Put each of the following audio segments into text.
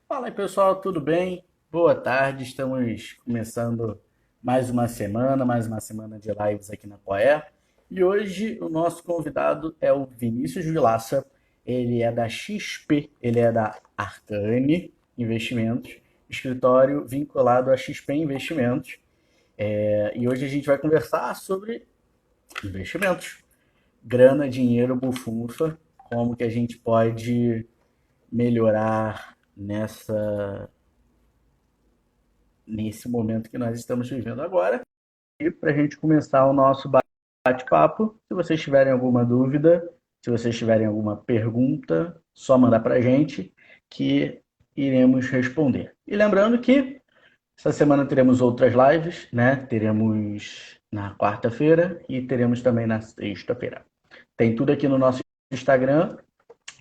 Fala aí pessoal, tudo bem? Boa tarde, estamos começando mais uma semana de lives aqui na Poé. E hoje o nosso convidado é o Vinícius Vilaça. Ele é da XP, ele é da Arcane Investimentos, escritório vinculado a XP Investimentos. E hoje a gente vai conversar sobre investimentos, grana, dinheiro, bufunfa, como que a gente pode melhorar nesse momento que nós estamos vivendo agora. E para a gente começar o nosso bate-papo, se vocês tiverem alguma dúvida, se vocês tiverem alguma pergunta, só mandar para a gente que iremos responder. E lembrando que essa semana teremos outras lives, né? Teremos na quarta-feira e teremos também na sexta-feira. Tem tudo aqui no nosso Instagram,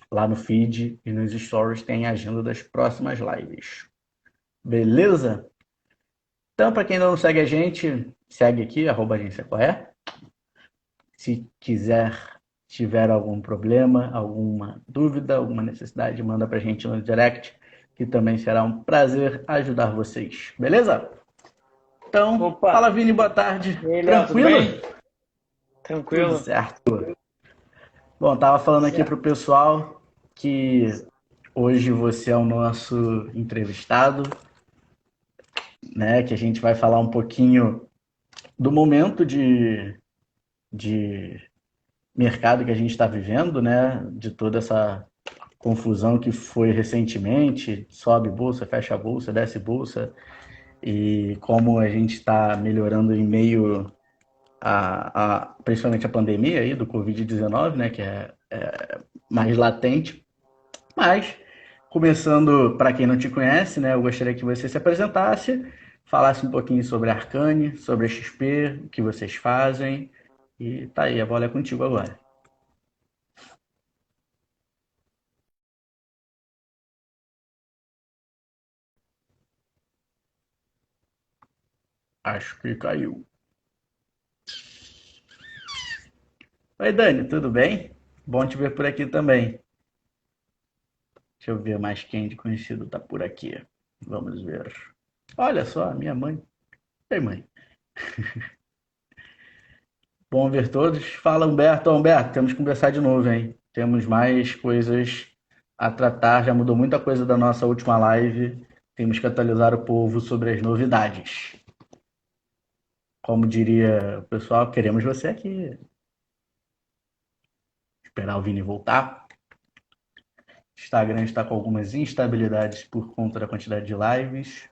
lá no feed e nos stories tem a agenda das próximas lives. Beleza? Então, para quem não segue a gente, segue aqui, @agência Coré. Se quiser, tiver algum problema, alguma dúvida, alguma necessidade, manda para a gente no direct, que também será um prazer ajudar vocês. Beleza? Então, fala Opa! Vini, boa tarde. E aí, Léo, tudo Tranquilo? bem? Tudo Tranquilo? certo. Bom, tava falando aqui pro Certo. pessoal que hoje você é o nosso entrevistado, né? Que a gente vai falar um pouquinho do momento de mercado que a gente está vivendo, né? De toda essa confusão que foi recentemente, sobe bolsa, fecha bolsa, desce bolsa, e como a gente está melhorando em meio principalmente a pandemia aí do Covid-19, né? Que é mais latente. Mas, começando, para quem não te conhece, né? Eu gostaria que você se apresentasse, falasse um pouquinho sobre a Arcane, sobre a XP, o que vocês fazem. E tá aí, a bola é contigo agora. Acho que caiu. Oi, Dani, tudo bem? Bom te ver por aqui também. Deixa eu ver mais quem de conhecido tá por aqui. Vamos ver. Olha só, minha mãe. Ei, mãe. Bom ver todos. Fala, Humberto. Ó, Humberto, temos que conversar de novo, hein? Temos mais coisas a tratar. Já mudou muita coisa da nossa última live. Temos que atualizar o povo sobre as novidades. Como diria o pessoal, queremos você aqui. Esperar o Vini voltar. Instagram está com algumas instabilidades por conta da quantidade de lives.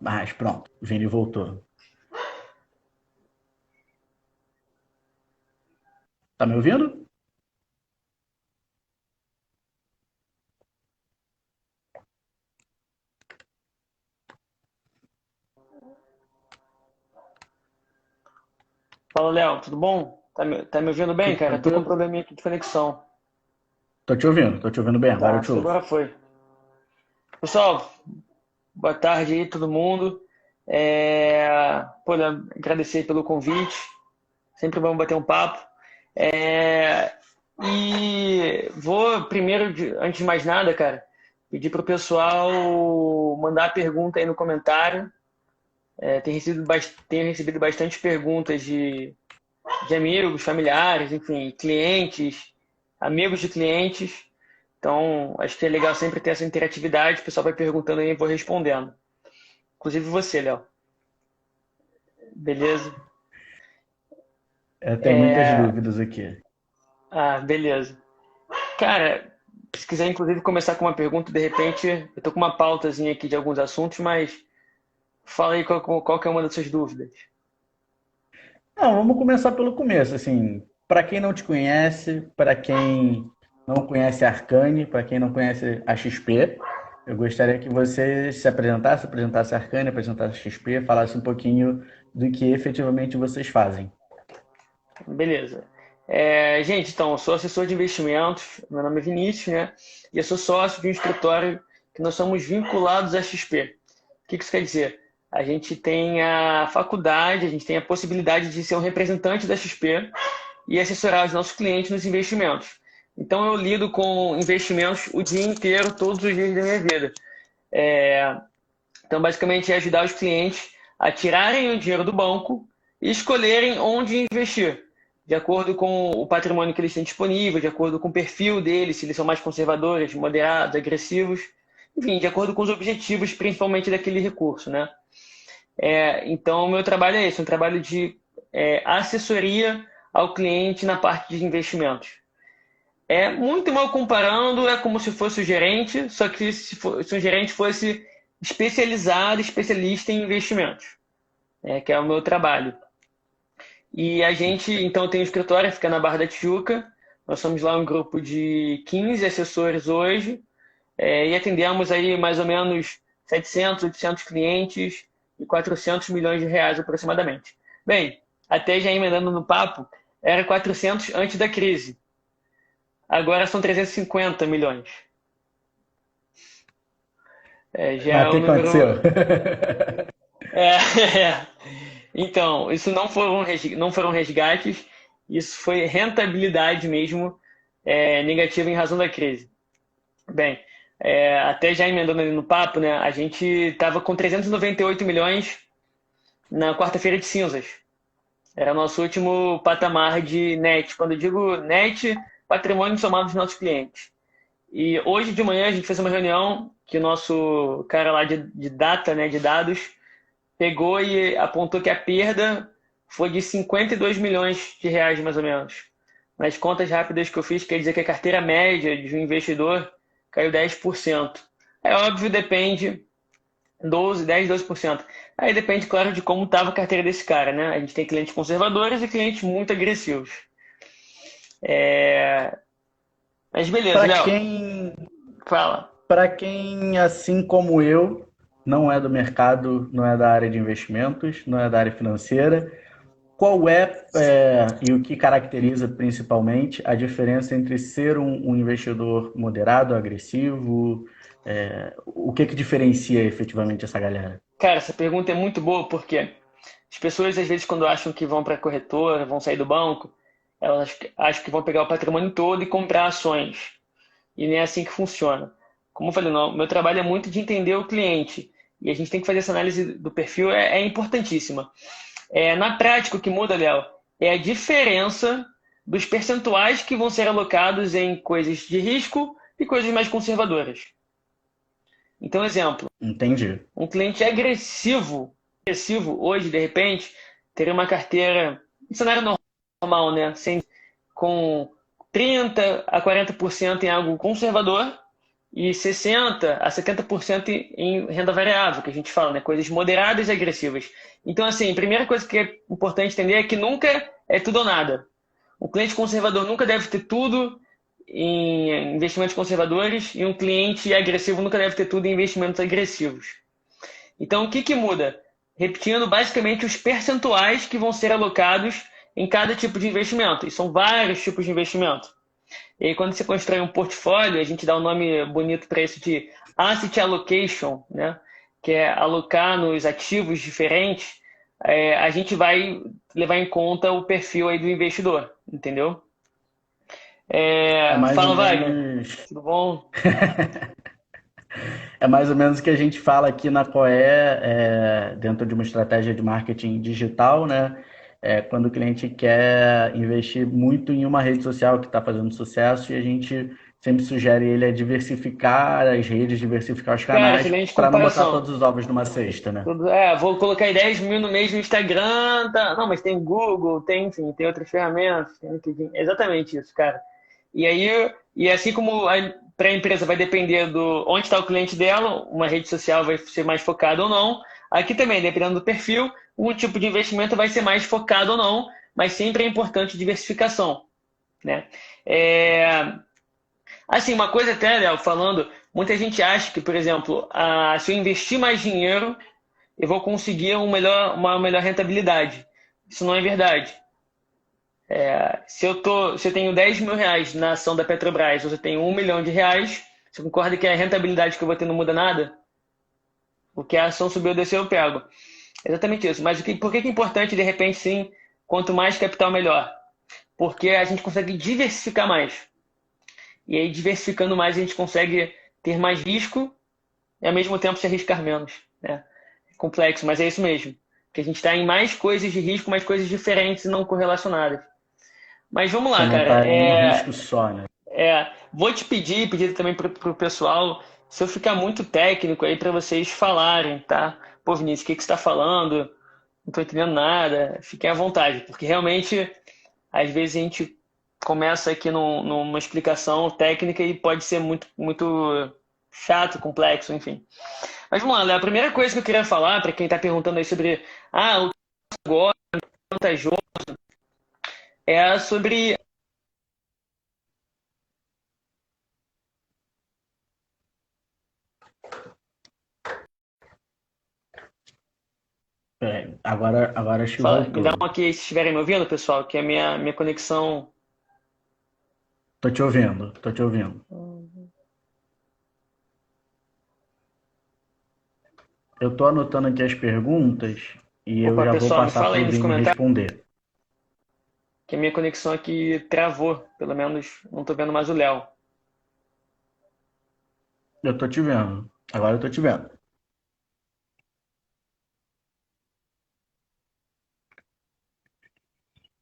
Mas pronto, o Vini voltou. Tá me ouvindo? Fala, Léo, tudo bom? Tá me ouvindo bem, Tudo cara? Tô com um tranquilo? probleminha aqui de conexão. Tô te ouvindo bem, agora eu Tá, te acho que ouço. agora foi. Pessoal, boa tarde aí, todo mundo. Pô, Léo, agradecer pelo convite. Sempre vamos bater um papo. É, E vou primeiro, antes de mais nada, cara, pedir pro pessoal mandar pergunta aí no comentário. Tenho recebido bastante perguntas de amigos, familiares, enfim, clientes, amigos de clientes. Então, acho que é legal sempre ter essa interatividade. O pessoal vai perguntando aí e eu vou respondendo. Inclusive você, Léo. Beleza? Eu tenho muitas dúvidas aqui. Ah, beleza. Cara, se quiser inclusive começar com uma pergunta, de repente, eu tô com uma pautazinha aqui de alguns assuntos, mas fala aí qual que é uma das suas dúvidas. Não, vamos começar pelo começo, assim, para quem não te conhece, para quem não conhece a Arcane, para quem não conhece a XP, eu gostaria que você se apresentasse a Arcane, apresentasse a XP, falasse um pouquinho do que efetivamente vocês fazem. Beleza. Gente, então, eu sou assessor de investimentos, meu nome é Vinícius, né? E eu sou sócio de um escritório que nós somos vinculados à XP. O que isso quer dizer? A gente tem a faculdade, a gente tem a possibilidade de ser um representante da XP e assessorar os nossos clientes nos investimentos. Então eu lido com investimentos o dia inteiro, todos os dias da minha vida. É, então, basicamente, é ajudar os clientes a tirarem o dinheiro do banco e escolherem onde investir, de acordo com o patrimônio que eles têm disponível, de acordo com o perfil deles, se eles são mais conservadores, moderados, agressivos, enfim, de acordo com os objetivos, principalmente daquele recurso, né? Então, o meu trabalho é esse, um trabalho de assessoria ao cliente na parte de investimentos. É muito mal comparando, é como se fosse o gerente, só que se o gerente fosse especializado, especialista em investimentos, que é o meu trabalho. E a gente, então, tem um escritório, fica na Barra da Tijuca. Nós somos lá um grupo de 15 assessores hoje, e atendemos aí mais ou menos 700, 800 clientes e 400 milhões de reais aproximadamente. Bem, até já emendando no papo, era 400 antes da crise. Agora são 350 milhões. Já Mas é o que um aconteceu? número. É, é. Então, isso não foram resgates, isso foi rentabilidade mesmo, negativa em razão da crise. Bem, até já emendando ali no papo, né? A gente estava com 398 milhões na quarta-feira de cinzas. Era o nosso último patamar de net. Quando eu digo net, patrimônio somado dos nossos clientes. E hoje de manhã a gente fez uma reunião que o nosso cara lá de data, né, de dados, pegou e apontou que a perda foi de 52 milhões de reais, mais ou menos. Nas contas rápidas que eu fiz, quer dizer que a carteira média de um investidor caiu 10%. É óbvio, depende 12%. Aí depende, claro, de como estava a carteira desse cara, né? A gente tem clientes conservadores e clientes muito agressivos. Mas beleza, Para Léo, quem, fala. para quem, assim como eu, não é do mercado, não é da área de investimentos, não é da área financeira, qual e o que caracteriza principalmente a diferença entre ser um investidor moderado, agressivo? O que diferencia efetivamente essa galera? Cara, essa pergunta é muito boa porque as pessoas, às vezes, quando acham que vão para a corretora, vão sair do banco, elas acham que vão pegar o patrimônio todo e comprar ações. E nem é assim que funciona. Como eu falei, não, meu trabalho é muito de entender o cliente. E a gente tem que fazer essa análise do perfil, é importantíssima. Na prática, o que muda, Léo, é a diferença dos percentuais que vão ser alocados em coisas de risco e coisas mais conservadoras. Então, exemplo, Entendi. um cliente agressivo hoje, de repente, teria uma carteira, um cenário normal, né? Com 30 a 40% em algo conservador e 60 a 70% em renda variável, que a gente fala, né? Coisas moderadas e agressivas. Então, assim, a primeira coisa que é importante entender é que nunca é tudo ou nada. O cliente conservador nunca deve ter tudo em investimentos conservadores e um cliente agressivo nunca deve ter tudo em investimentos agressivos. Então, o que muda? Repetindo basicamente os percentuais que vão ser alocados em cada tipo de investimento. E são vários tipos de investimento. E aí, quando você constrói um portfólio, a gente dá um nome bonito para isso de asset allocation, né? Que é alocar nos ativos diferentes. A gente vai levar em conta o perfil aí do investidor, entendeu? É mais ou Fala, Wagner. menos. Tudo bom? É mais ou menos o que a gente fala aqui na Coé, dentro de uma estratégia de marketing digital, né? Quando o cliente quer investir muito em uma rede social que está fazendo sucesso e a gente sempre sugere ele a diversificar as redes, diversificar os Cara, canais, excelente para não botar comparação. todos os ovos numa cesta, né? Vou colocar aí 10 mil no mês no Instagram, tá? Não, mas tem Google, enfim, tem outras ferramentas, tem LinkedIn. É exatamente isso, cara. E aí, assim como para a empresa vai depender do onde está o cliente dela, uma rede social vai ser mais focada ou não. Aqui também, dependendo do perfil, um tipo de investimento vai ser mais focado ou não, mas sempre é importante diversificação, né? É, Assim, uma coisa até, Léo, falando, muita gente acha que, por exemplo, se eu investir mais dinheiro, eu vou conseguir uma melhor rentabilidade. Isso não é verdade. Se eu tenho 10 mil reais na ação da Petrobras, ou se eu tenho 1 milhão de reais, você concorda que a rentabilidade que eu vou ter não muda nada? Porque a ação subiu ou desceu, eu pego. Exatamente isso. Mas por que é importante, de repente, sim, quanto mais capital, melhor? Porque a gente consegue diversificar mais. E aí, diversificando mais, a gente consegue ter mais risco e, ao mesmo tempo, se arriscar menos, né? É complexo, mas é isso mesmo. Porque a gente está em mais coisas de risco, mais coisas diferentes e não correlacionadas. Mas vamos Você lá, não cara. está em um risco só, né? Vou te pedir também pro pessoal, se eu ficar muito técnico aí para vocês falarem, tá? Pô, Vinícius, o que que você está falando? Não tô entendendo nada. Fiquem à vontade, porque realmente, às vezes a gente começa aqui numa explicação técnica e pode ser muito chato, complexo, enfim. Mas vamos lá, Léo. A primeira coisa que eu queria falar para quem está perguntando aí sobre o agora, vantajoso, é sobre. Agora acho que Me dá voltou. um aqui se estiverem me ouvindo, pessoal, que a minha conexão. Tô te ouvindo, tô te ouvindo. Eu tô anotando aqui as perguntas e eu Opa, já vou pessoal, me passar fala para aí o nos Vini comentários responder. que a minha conexão aqui travou. Pelo menos não tô vendo mais o Léo. Eu tô te vendo. Agora eu tô te vendo.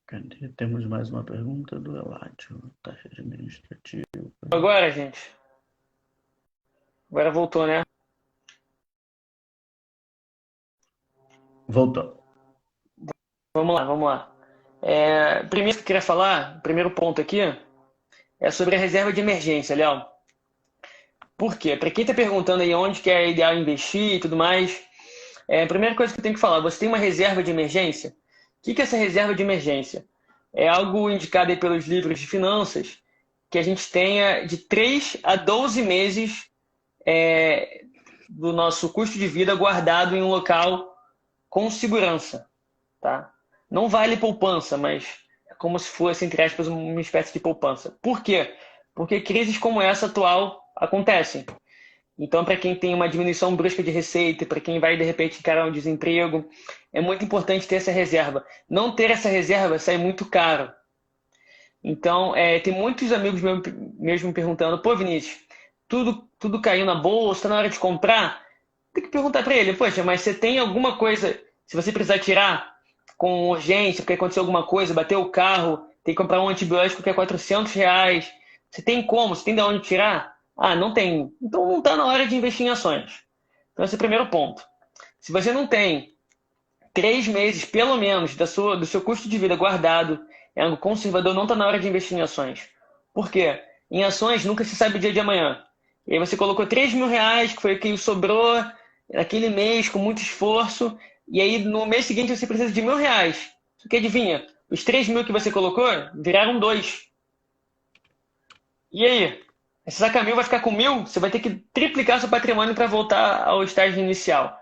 Cadê? Temos mais uma pergunta do Eládio. Taxa administrativa. Agora, gente. Agora voltou, né? Voltou. Vamos lá, vamos lá. Primeiro que eu queria falar, primeiro ponto aqui, é sobre a reserva de emergência, Léo. Por quê? Para quem está perguntando aí onde que é ideal investir e tudo mais, a primeira coisa que eu tenho que falar, você tem uma reserva de emergência? O que é essa reserva de emergência? É algo indicado aí pelos livros de finanças que a gente tenha de 3 a 12 meses do nosso custo de vida guardado em um local com segurança, tá? Não vale poupança, mas é como se fosse, entre aspas, uma espécie de poupança. Por quê? Porque crises como essa atual acontecem. Então, para quem tem uma diminuição brusca de receita, para quem vai de repente encarar um desemprego, é muito importante ter essa reserva. Não ter essa reserva sai muito caro. Então, tem muitos amigos meus me perguntando: pô, Vinícius, tudo caiu na bolsa, tá na hora de comprar? Tem que perguntar para ele: poxa, mas você tem alguma coisa, se você precisar tirar com urgência, porque aconteceu alguma coisa, bateu o carro, tem que comprar um antibiótico que é R$ 400, você tem como? Você tem de onde tirar? Ah, não tem. Então não está na hora de investir em ações. Então esse é o primeiro ponto. Se você não tem 3 meses, pelo menos, do seu custo de vida guardado, é algo conservador, não está na hora de investir em ações. Por quê? Em ações nunca se sabe o dia de amanhã. E aí você colocou R$ 3.000, que foi o que sobrou naquele mês, com muito esforço, e aí no mês seguinte você precisa de R$ 1.000. Só que adivinha? Os 3.000 que você colocou viraram 2. E aí? Esse saca-mil vai ficar com 1.000? Você vai ter que triplicar seu patrimônio para voltar ao estágio inicial.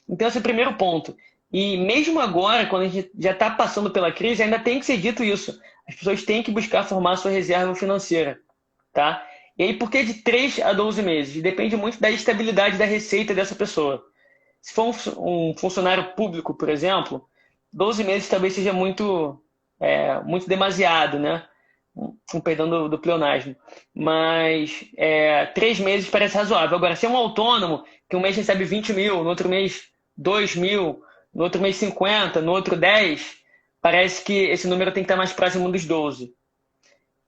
Então, esse é o primeiro ponto. E mesmo agora, quando a gente já está passando pela crise, ainda tem que ser dito isso. As pessoas têm que buscar formar sua reserva financeira. Tá? E aí, por que de 3 a 12 meses? Depende muito da estabilidade da receita dessa pessoa. Se for um funcionário público, por exemplo, 12 meses talvez seja muito demasiado, né? Com perdão do pleonasmo. Mas 3 meses parece razoável. Agora, se é um autônomo, que um mês recebe 20 mil, no outro mês 2 mil, no outro mês 50, no outro 10, parece que esse número tem que estar mais próximo dos 12.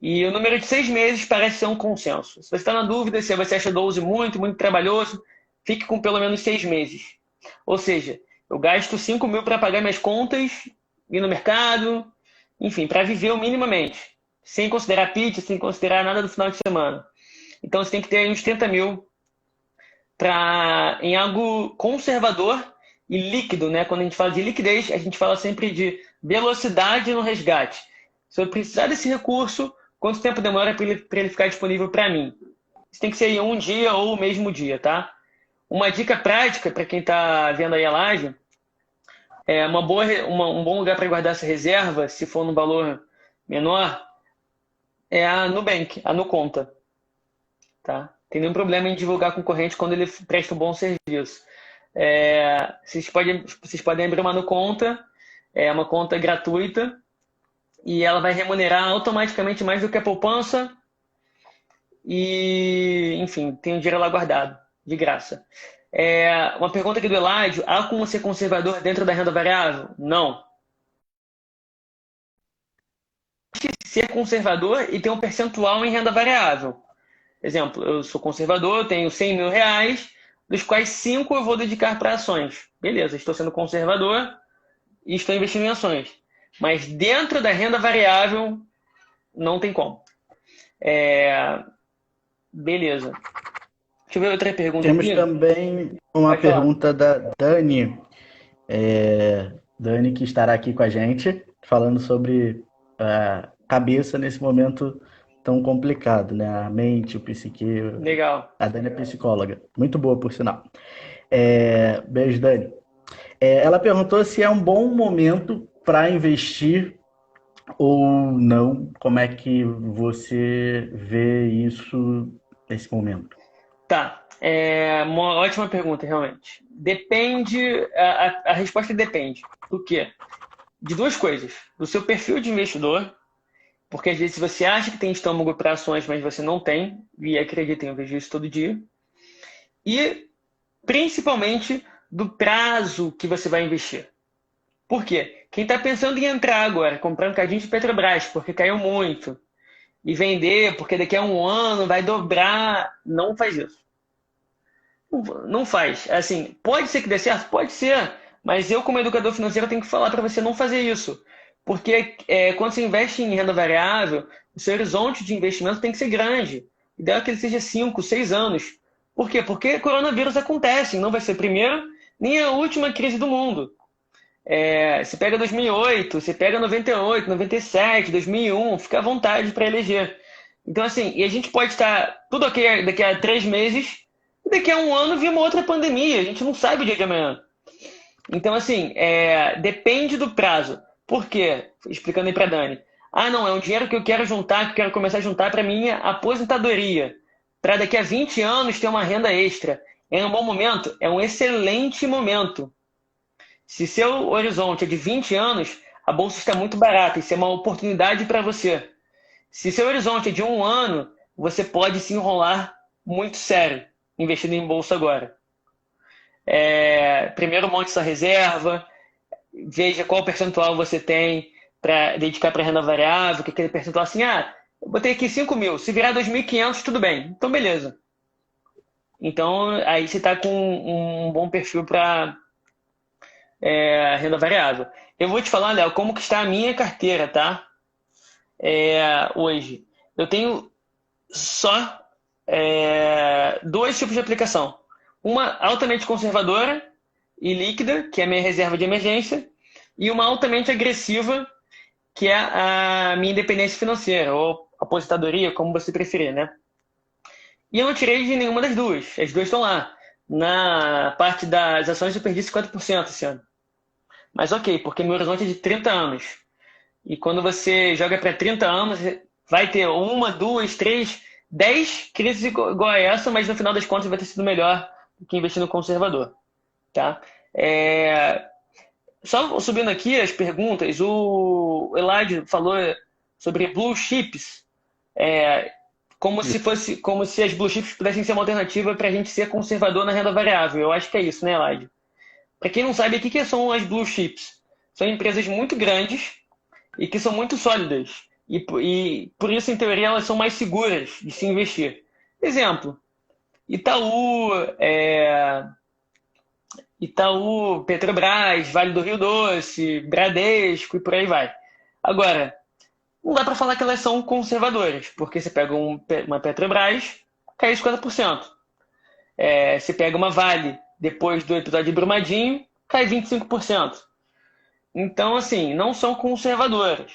E o número de 6 meses parece ser um consenso. Se você está na dúvida se você acha 12 muito trabalhoso, fique com pelo menos 6 meses. Ou seja, eu gasto 5 mil para pagar minhas contas, ir no mercado, enfim, para viver minimamente, sem considerar pizza, sem considerar nada do final de semana. Então você tem que ter uns 30 mil em algo conservador e líquido, né? Quando a gente fala de liquidez, a gente fala sempre de velocidade no resgate. Se eu precisar desse recurso, quanto tempo demora para ele ficar disponível para mim? Isso tem que ser em um dia ou o mesmo dia, tá? Uma dica prática para quem está vendo aí a live um bom lugar para guardar essa reserva, se for num valor menor, é a Nubank, a Nuconta. Tá? Tem nenhum problema em divulgar concorrente quando ele presta um bom serviço. Vocês podem abrir uma Nuconta, é uma conta gratuita, e ela vai remunerar automaticamente mais do que a poupança e, enfim, tenho dinheiro lá guardado, de graça. Uma pergunta aqui do Eládio: há como ser conservador dentro da renda variável? Não. Ser conservador e ter um percentual em renda variável. Exemplo, eu sou conservador, eu tenho 100 mil reais, dos quais 5 eu vou dedicar para ações. Beleza, estou sendo conservador e estou investindo em ações. Mas dentro da renda variável, não tem como. Beleza. Deixa eu ver outra pergunta Temos aqui. também uma Pode falar. pergunta da Dani. Dani, que estará aqui com a gente, falando sobre a cabeça nesse momento tão complicado, né? A mente, o psique. Legal. A Dani é psicóloga. Muito boa, por sinal. Beijo, Dani. Ela perguntou se é um bom momento para investir ou não. Como é que você vê isso nesse momento? Tá. Uma ótima pergunta, realmente. Depende. A resposta depende. Do quê? De duas coisas. Do seu perfil de investidor, porque às vezes você acha que tem estômago para ações, mas você não tem, e acreditem, eu vejo isso todo dia. E principalmente do prazo que você vai investir. Por quê? Quem está pensando em entrar agora, comprar um cadinho de Petrobras, porque caiu muito, e vender, porque daqui a um ano vai dobrar, não faz isso. Não faz. Assim, pode ser que dê certo? Pode ser. Mas eu, como educador financeiro, tenho que falar para você não fazer isso. Porque quando você investe em renda variável, o seu horizonte de investimento tem que ser grande. O ideal é que ele seja 5, 6 anos. Por quê? Porque coronavírus acontece. Não vai ser a primeira nem a última crise do mundo. Você pega 2008, você pega 98, 97, 2001, fica à vontade para eleger. Então, assim, e a gente pode estar tudo ok daqui a 3 meses, e daqui a um ano vir uma outra pandemia, a gente não sabe o dia de amanhã. Então, assim, depende do prazo. Por quê? Explicando aí para Dani. Ah, não, é um dinheiro que eu quero juntar, que eu quero começar a juntar para minha aposentadoria. Para daqui a 20 anos ter uma renda extra. É um bom momento? É um excelente momento. Se seu horizonte é de 20 anos, a bolsa está muito barata. Isso é uma oportunidade para você. Se seu horizonte é de um ano, você pode se enrolar muito sério investindo em bolsa agora. Primeiro monte sua reserva, veja qual percentual você tem para dedicar para renda variável, que aquele percentual assim, eu botei aqui 5 mil, se virar 2.500, tudo bem. Então, beleza. Então, aí você está com um bom perfil para renda variável. Eu vou te falar, Léo, como que está a minha carteira, tá? Hoje. Eu tenho só dois tipos de aplicação. Uma altamente conservadora e líquida, que é a minha reserva de emergência, e uma altamente agressiva, que é a minha independência financeira, ou aposentadoria, como você preferir, né? E eu não tirei de nenhuma das duas. As duas estão lá. Na parte das ações eu perdi 50% esse ano. Mas ok, porque meu horizonte é de 30 anos. E quando você joga para 30 anos, vai ter uma, duas, três, 10 crises igual a essa, mas no final das contas vai ter sido melhor do que investir no conservador. Tá? Só subindo aqui as perguntas, o Eladio falou sobre blue chips, Isso. como se as blue chips pudessem ser uma alternativa para a gente ser conservador na renda variável. Eu acho que é isso, né, Eladio? Para quem não sabe, o que são as blue chips? São empresas muito grandes e que são muito sólidas. E por isso, em teoria, elas são mais seguras de se investir. Exemplo, Itaú, Itaú, Petrobras, Vale do Rio Doce, Bradesco e por aí vai. Agora, não dá para falar que elas são conservadoras, porque você pega uma Petrobras, cai 50%. Você pega uma Vale, depois do episódio de Brumadinho, cai 25%. Então, assim, não são conservadoras,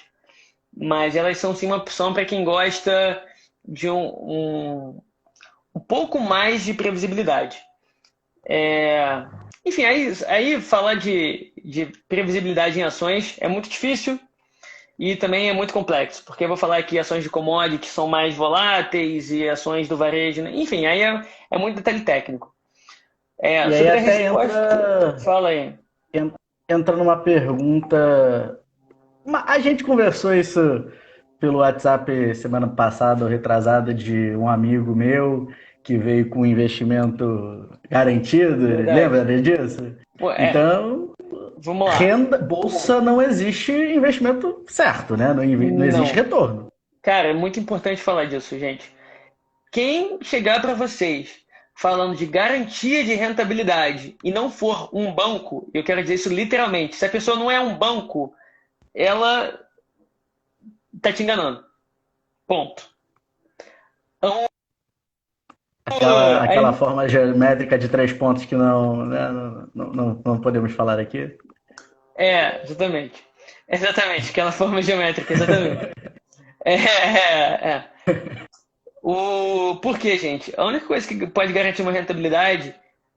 mas elas são sim uma opção para quem gosta de um pouco mais de previsibilidade. Enfim, aí falar de previsibilidade em ações é muito difícil e também é muito complexo, porque eu vou falar aqui ações de commodity que são mais voláteis e ações do varejo, né? Enfim, aí é muito detalhe técnico. E aí Sobre a até resposta, fala aí. en- entra numa pergunta. A gente conversou isso pelo WhatsApp semana passada ou retrasada de um amigo meu que veio com investimento garantido, Verdade. lembra disso? Pô, Então, vamos lá. renda, bolsa não existe investimento certo, né? Não, não existe Não. retorno. Cara, é muito importante falar disso, gente. Quem chegar para vocês falando de garantia de rentabilidade e não for um banco, eu quero dizer isso literalmente, se a pessoa não é um banco, ela tá te enganando. Ponto. Então, Aquela aí, forma geométrica de 3 pontos que não, né, não podemos falar aqui. exatamente. Exatamente, aquela forma geométrica, exatamente. É. Por quê, gente? A única coisa que pode garantir uma rentabilidade,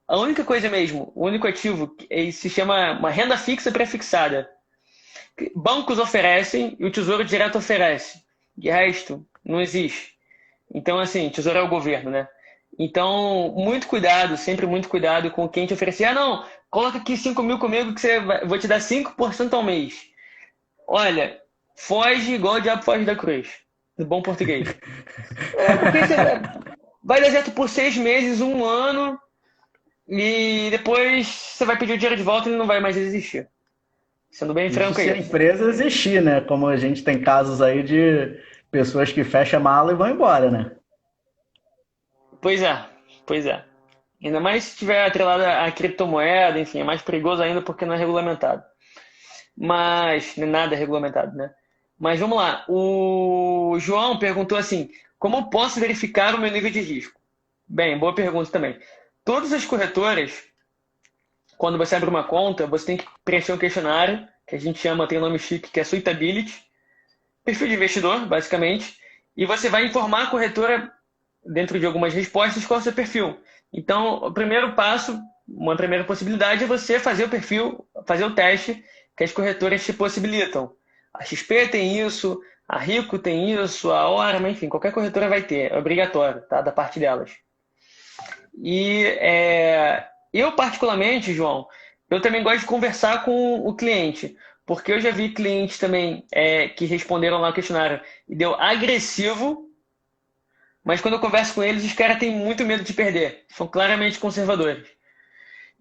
a única coisa mesmo, o único ativo, se chama uma renda fixa pré-fixada. Bancos oferecem e o Tesouro Direto oferece. De resto, não existe. Então, assim, Tesouro é o governo, né? Então, muito cuidado, sempre muito cuidado com quem te oferecer. Ah, não, coloca aqui 5 mil comigo que vou te dar 5% ao mês. Olha, foge igual o diabo foge da cruz. No bom português. Porque você vai dar certo por 6 meses, um ano, e depois você vai pedir o dinheiro de volta e ele não vai mais existir. Sendo bem Isso franco, é se a isso. empresa existir, né? Como a gente tem casos aí de pessoas que fecham a mala e vão embora, né? Pois é, pois é. Ainda mais se tiver atrelada a criptomoeda, enfim, é mais perigoso ainda porque não é regulamentado. Mas, nada é regulamentado, né? Mas vamos lá. O João perguntou assim: como eu posso verificar o meu nível de risco? Bem, boa pergunta também. Todas as corretoras, quando você abre uma conta, você tem que preencher um questionário, que a gente chama, tem um nome chique, que é Suitability, perfil de investidor, basicamente, e você vai informar a corretora, dentro de algumas respostas, qual é o seu perfil. Então, o primeiro passo, uma primeira possibilidade é você fazer o perfil, fazer o teste que as corretoras te possibilitam. A XP tem isso, a Rico tem isso, a Orama, enfim, qualquer corretora vai ter, é obrigatório, tá? Da parte delas. E eu, particularmente, João, eu também gosto de conversar com o cliente, porque eu já vi clientes também que responderam lá o questionário e deu agressivo, mas quando eu converso com eles, os caras têm muito medo de perder, são claramente conservadores.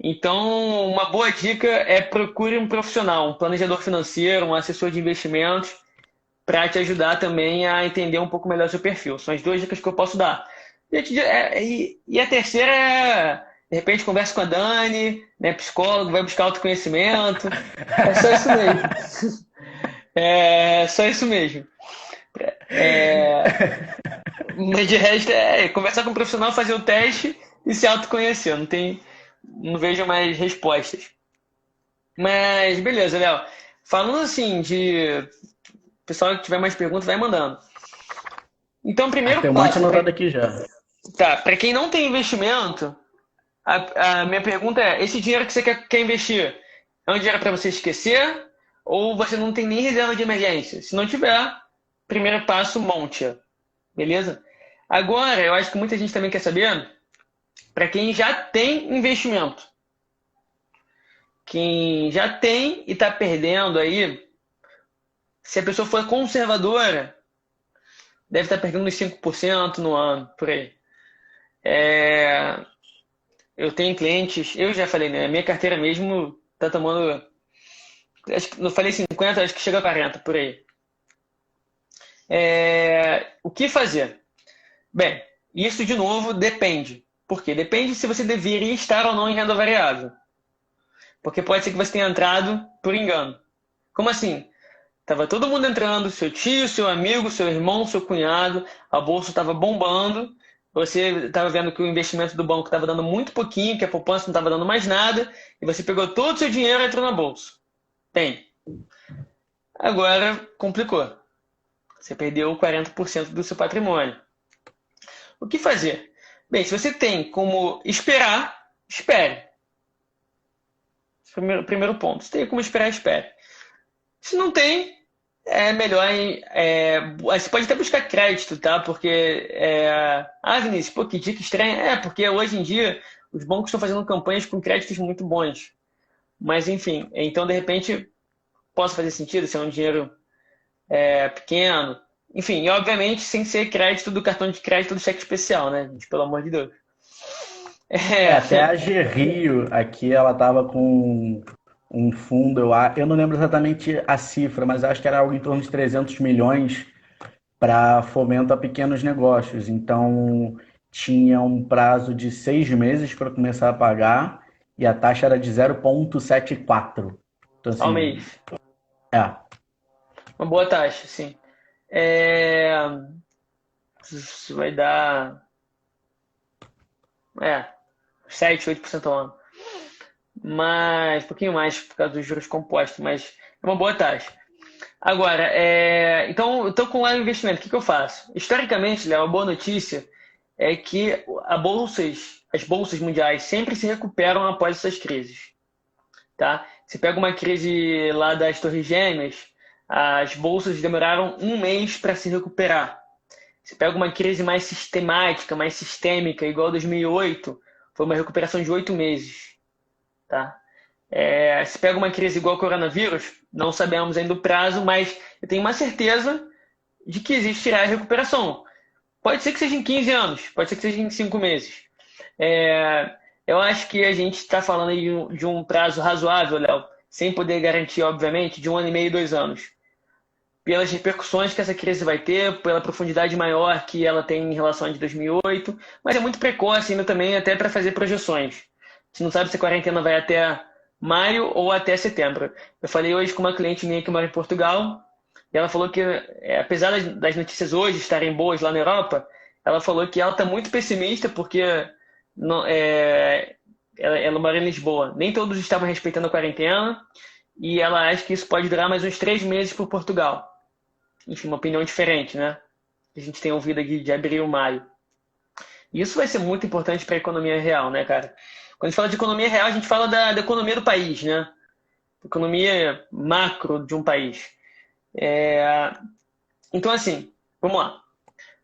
Então, uma boa dica é procure um profissional, um planejador financeiro, um assessor de investimentos, para te ajudar também a entender um pouco melhor o seu perfil. São as duas dicas que eu posso dar. E a terceira é, de repente, conversa com a Dani, né, psicólogo, vai buscar autoconhecimento. É só isso mesmo. É só isso mesmo. É, mas de resto é conversar com um profissional, fazer o teste e se autoconhecer. Não vejo mais respostas. Mas beleza, Léo. Falando assim de pessoal que tiver mais perguntas, vai mandando. Então, primeiro Tem um monte passo, anotado aqui já. tá, para quem não tem investimento, a minha pergunta é: esse dinheiro que você quer investir é um dinheiro para você esquecer ou você não tem nem reserva de emergência? Se não tiver, primeiro passo, monte, beleza? Agora, eu acho que muita gente também quer saber para quem já tem investimento. Quem já tem e está perdendo aí, se a pessoa for conservadora, deve estar perdendo uns 5% no ano, por aí. É, eu tenho clientes, eu já falei, né? A minha carteira mesmo tá tomando. Acho que não falei 50, acho que chega a 40 por aí. O que fazer? Bem, isso de novo depende. Por quê? Depende se você deveria estar ou não em renda variável. Porque pode ser que você tenha entrado por engano. Como assim? Tava todo mundo entrando, seu tio, seu amigo, seu irmão, seu cunhado, a bolsa estava bombando, você estava vendo que o investimento do banco estava dando muito pouquinho, que a poupança não estava dando mais nada, e você pegou todo o seu dinheiro e entrou na bolsa. Tem. Agora complicou. Você perdeu 40% do seu patrimônio. O que fazer? Bem, se você tem como esperar, espere. Primeiro ponto. Se tem como esperar, espere. Se não tem, é melhor. Você pode até buscar crédito, tá? Porque. Vinícius, pô, que dica estranha. Porque hoje em dia os bancos estão fazendo campanhas com créditos muito bons. Mas, enfim, então de repente possa fazer sentido se é um dinheiro pequeno. Enfim, e obviamente sem ser crédito do cartão de crédito do cheque especial, né, gente? Pelo amor de Deus. Até É, a Gerrio aqui, ela tava com um fundo, eu não lembro exatamente a cifra, mas acho que era algo em torno de 300 milhões para fomento a pequenos negócios. Então, tinha um prazo de 6 meses para começar a pagar e a taxa era de 0,74. Então, ao assim, mês. é. Uma boa taxa, sim. É, isso vai dar, 7, 8% ao ano. Mas, um pouquinho mais por causa dos juros compostos, mas é uma boa taxa. Agora, então, eu estou com o investimento, o que eu faço? Historicamente, Léo, a boa notícia é que as bolsas mundiais sempre se recuperam após essas crises. Tá? Você pega uma crise lá das Torres Gêmeas, as bolsas demoraram um mês para se recuperar. Você pega uma crise mais sistemática, mais sistêmica, igual a 2008, foi uma recuperação de 8 meses. Tá? Se pega uma crise igual ao coronavírus, não sabemos ainda o prazo, mas eu tenho uma certeza de que existirá a recuperação. Pode ser que seja em 15 anos, pode ser que seja em 5 meses. É, eu acho que a gente está falando de um prazo razoável, Léo, sem poder garantir, obviamente, de 1 ano e meio, 2 anos. Pelas repercussões que essa crise vai ter, pela profundidade maior que ela tem em relação a de 2008, mas é muito precoce ainda também até para fazer projeções. Você não sabe se a quarentena vai até maio ou até setembro. Eu falei hoje com uma cliente minha que mora em Portugal, e ela falou que, apesar das notícias hoje estarem boas lá na Europa, ela falou que ela está muito pessimista porque não, ela mora em Lisboa. Nem todos estavam respeitando a quarentena e ela acha que isso pode durar mais uns 3 meses para Portugal. Enfim, uma opinião diferente, né? A gente tem ouvido aqui de abril, maio. E isso vai ser muito importante para a economia real, né, cara? Quando a gente fala de economia real, a gente fala da economia do país, né? Economia macro de um país. Então, assim, vamos lá.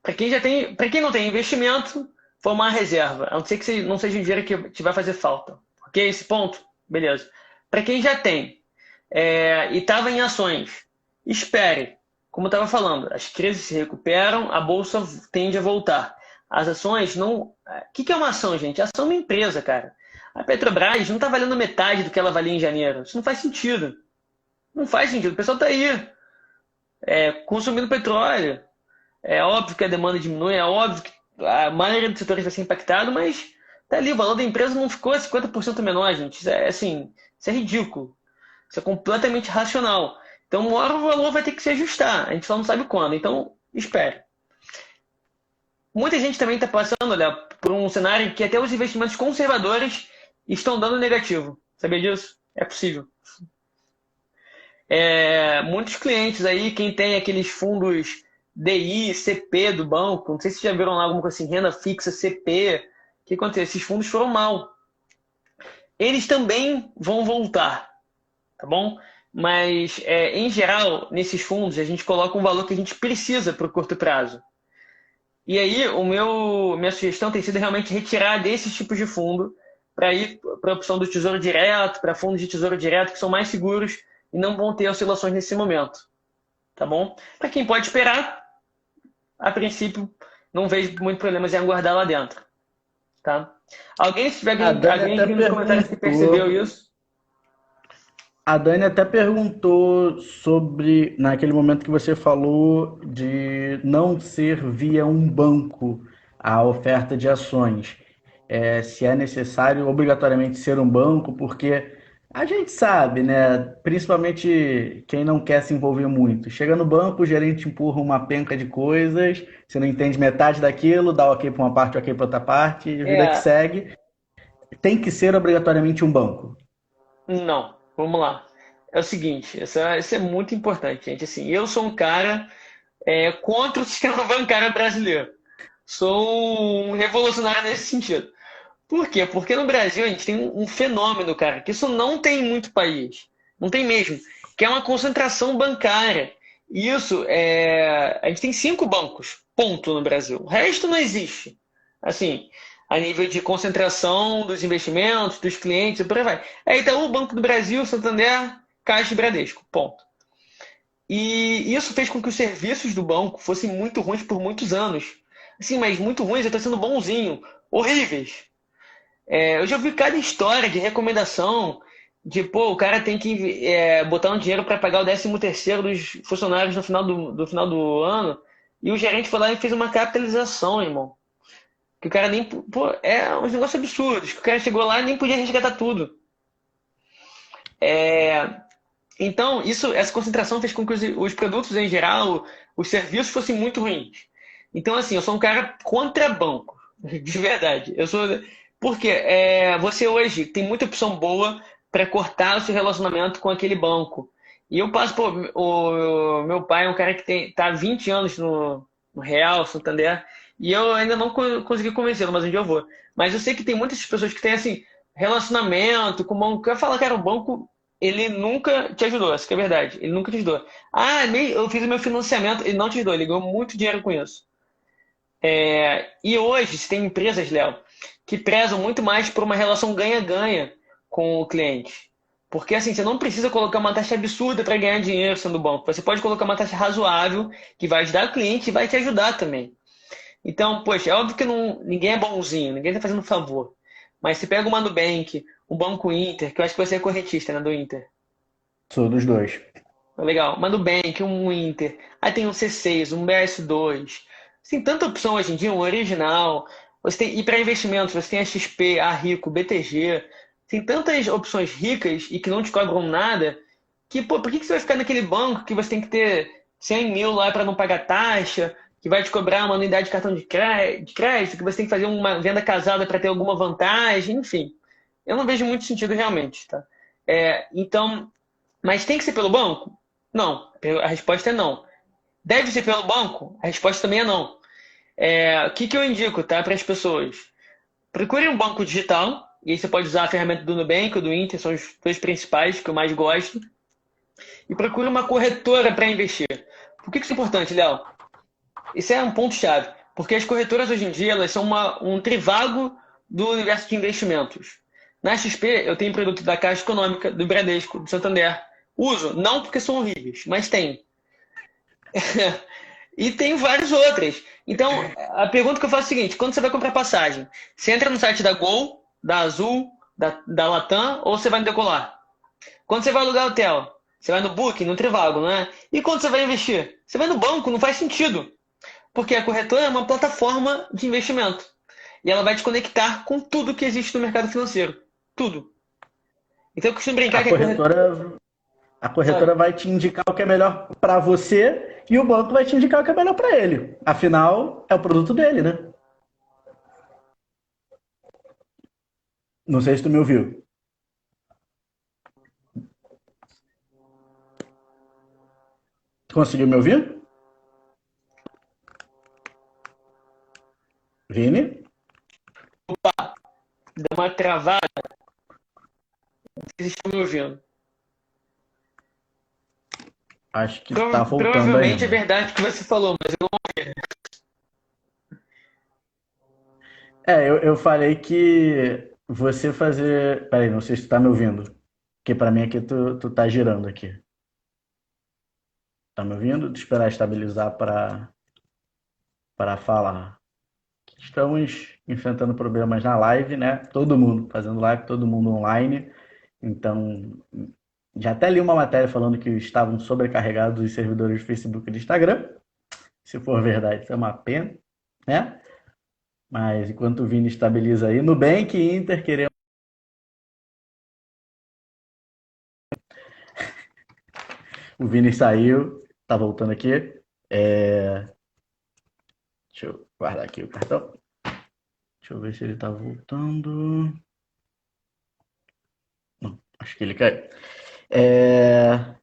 Para quem não tem investimento, formar reserva, a não ser que não seja um dinheiro que te vai fazer falta. Ok? Esse ponto? Beleza. Para quem já tem e estava em ações, espere. Como eu estava falando, as crises se recuperam, a bolsa tende a voltar. As ações não. O que é uma ação, gente? Ação é uma empresa, cara. A Petrobras não está valendo metade do que ela valia em janeiro. Isso não faz sentido. Não faz sentido. O pessoal está aí consumindo petróleo. É óbvio que a demanda diminui, é óbvio que a maioria dos setores vai ser impactado, mas tá ali, o valor da empresa não ficou 50% menor, gente. Isso é assim, isso é ridículo. Isso é completamente racional. Então, uma hora o valor vai ter que se ajustar. A gente só não sabe quando. Então, espere. Muita gente também está passando, olha, por um cenário que até os investimentos conservadores estão dando negativo. Sabia disso? É possível. Muitos clientes aí, quem tem aqueles fundos DI, CP do banco, não sei se vocês já viram lá alguma coisa assim, renda fixa, CP, o que aconteceu? Esses fundos foram mal. Eles também vão voltar, tá bom? Mas, em geral, nesses fundos, a gente coloca um valor que a gente precisa para o curto prazo. E aí, minha sugestão tem sido realmente retirar desses tipos de fundo para ir para a opção do tesouro direto, para fundos de tesouro direto que são mais seguros e não vão ter oscilações nesse momento, tá bom? Para quem pode esperar, a princípio, não vejo muito problemas em aguardar lá dentro, tá? Se tiver A Dani alguém até aqui nos comentários que percebeu perguntou. isso, A Dani até perguntou sobre, naquele momento que você falou de não ser via um banco a oferta de ações. Se é necessário obrigatoriamente ser um banco, porque a gente sabe, né? Principalmente quem não quer se envolver muito. Chega no banco, o gerente empurra uma penca de coisas, você não entende metade daquilo, dá ok para uma parte, ok para outra parte, e vida que é, segue. Tem que ser obrigatoriamente um banco. não, vamos lá. É o seguinte, isso é muito importante, gente. Assim, eu sou um cara contra o sistema bancário brasileiro. Sou um revolucionário nesse sentido. Por quê? Porque no Brasil a gente tem um fenômeno, cara, que isso não tem em muito país. Não tem mesmo. Que é uma concentração bancária. E isso a gente tem 5 bancos, ponto, no Brasil. O resto não existe. Assim, a nível de concentração dos investimentos, dos clientes e por aí vai. É Itaú, Banco do Brasil, Santander, Caixa e Bradesco. Ponto. E isso fez com que os serviços do banco fossem muito ruins por muitos anos. Assim, mas muito ruins, eu tô sendo bonzinho. Horríveis. Eu já vi cada história de recomendação de, pô, o cara tem que botar um dinheiro para pagar o 13º dos funcionários no final do final do ano. E o gerente foi lá e fez uma capitalização, irmão. Que o cara nem. Pô, é uns negócios absurdos. Que o cara chegou lá e nem podia resgatar tudo. Então, essa concentração fez com que os produtos em geral, os serviços fossem muito ruins. Então, assim, eu sou um cara contra banco, de verdade. Eu sou. Porque você hoje tem muita opção boa para cortar o seu relacionamento com aquele banco. E eu passo, pô, o meu pai é um cara que tá há 20 anos no Real, Santander, e eu ainda não consegui convencê-lo, mas um dia eu vou. Mas eu sei que tem muitas pessoas que têm, assim, relacionamento com o banco. Eu falo, cara, o banco ele nunca te ajudou, essa que é a verdade. Ele nunca te ajudou. Ah, eu fiz o meu financiamento, ele não te ajudou, ele ganhou muito dinheiro com isso. E hoje, se tem empresas, Léo, que prezam muito mais por uma relação ganha-ganha com o cliente. Porque assim, você não precisa colocar uma taxa absurda para ganhar dinheiro sendo banco. Você pode colocar uma taxa razoável que vai ajudar o cliente e vai te ajudar também. Então, poxa, é óbvio que ninguém é bonzinho, ninguém está fazendo favor. Mas se pega uma Nubank, um Banco Inter, que eu acho que você é correntista, né, do Inter. Sou dos dois. Legal. Uma Nubank, um Inter. Aí tem um C6, um BS2. Você tem tanta opção hoje em dia, um original. E para investimentos, você tem a XP, a Rico, BTG. Tem tantas opções ricas e que não te cobram nada que, pô, por que você vai ficar naquele banco que você tem que ter 100 mil lá para não pagar taxa, que vai te cobrar uma anuidade de cartão de crédito, que você tem que fazer uma venda casada para ter alguma vantagem, enfim. Eu não vejo muito sentido realmente, tá? Então, mas tem que ser pelo banco? Não. A resposta é não. Deve ser pelo banco? A resposta também é não. O que eu indico, tá, para as pessoas? Procure um banco digital, e aí você pode usar a ferramenta do Nubank ou do Inter, são os dois principais que eu mais gosto. E procure uma corretora para investir. Por que isso é importante, Léo? Isso é um ponto-chave. Porque as corretoras hoje em dia elas são um trivago do universo de investimentos. Na XP, eu tenho produto da Caixa Econômica, do Bradesco, do Santander. Uso, não porque são horríveis, mas tem. E tem várias outras. Então, a pergunta que eu faço é a seguinte: quando você vai comprar passagem, você entra no site da Gol, da Azul, da Latam, ou você vai no Decolar? Quando você vai alugar hotel, você vai no Booking, no Trivago, não é? E quando você vai investir? Você vai no banco, não faz sentido. Porque a corretora é uma plataforma de investimento. E ela vai te conectar com tudo que existe no mercado financeiro. Tudo. Então eu costumo A brincar que a corretora. corretora, a Ah, corretora vai te indicar o que é melhor para você e o banco vai te indicar o que é melhor para ele. Afinal, é o produto dele, né? Não sei se tu me ouviu. Tu conseguiu me ouvir? Vini? deu uma travada, vocês estão me ouvindo. Acho que tá voltando Provavelmente é ainda. verdade o que você falou, mas eu não. Eu falei que você fazer. Peraí, não sei se tu tá me ouvindo. Porque pra mim aqui tu tá girando aqui. Tá me ouvindo? De esperar estabilizar para falar. Estamos enfrentando problemas na live, né? Todo mundo fazendo live, todo mundo online. Então, já até li uma matéria falando que estavam sobrecarregados os servidores do Facebook e do Instagram. Se for verdade, isso é uma pena, né? Mas enquanto o Vini estabiliza aí, Nubank e Inter queremos. O Vini saiu, tá voltando aqui. Deixa eu guardar aqui o cartão. Deixa eu ver se ele tá voltando. Não, acho que ele caiu. É,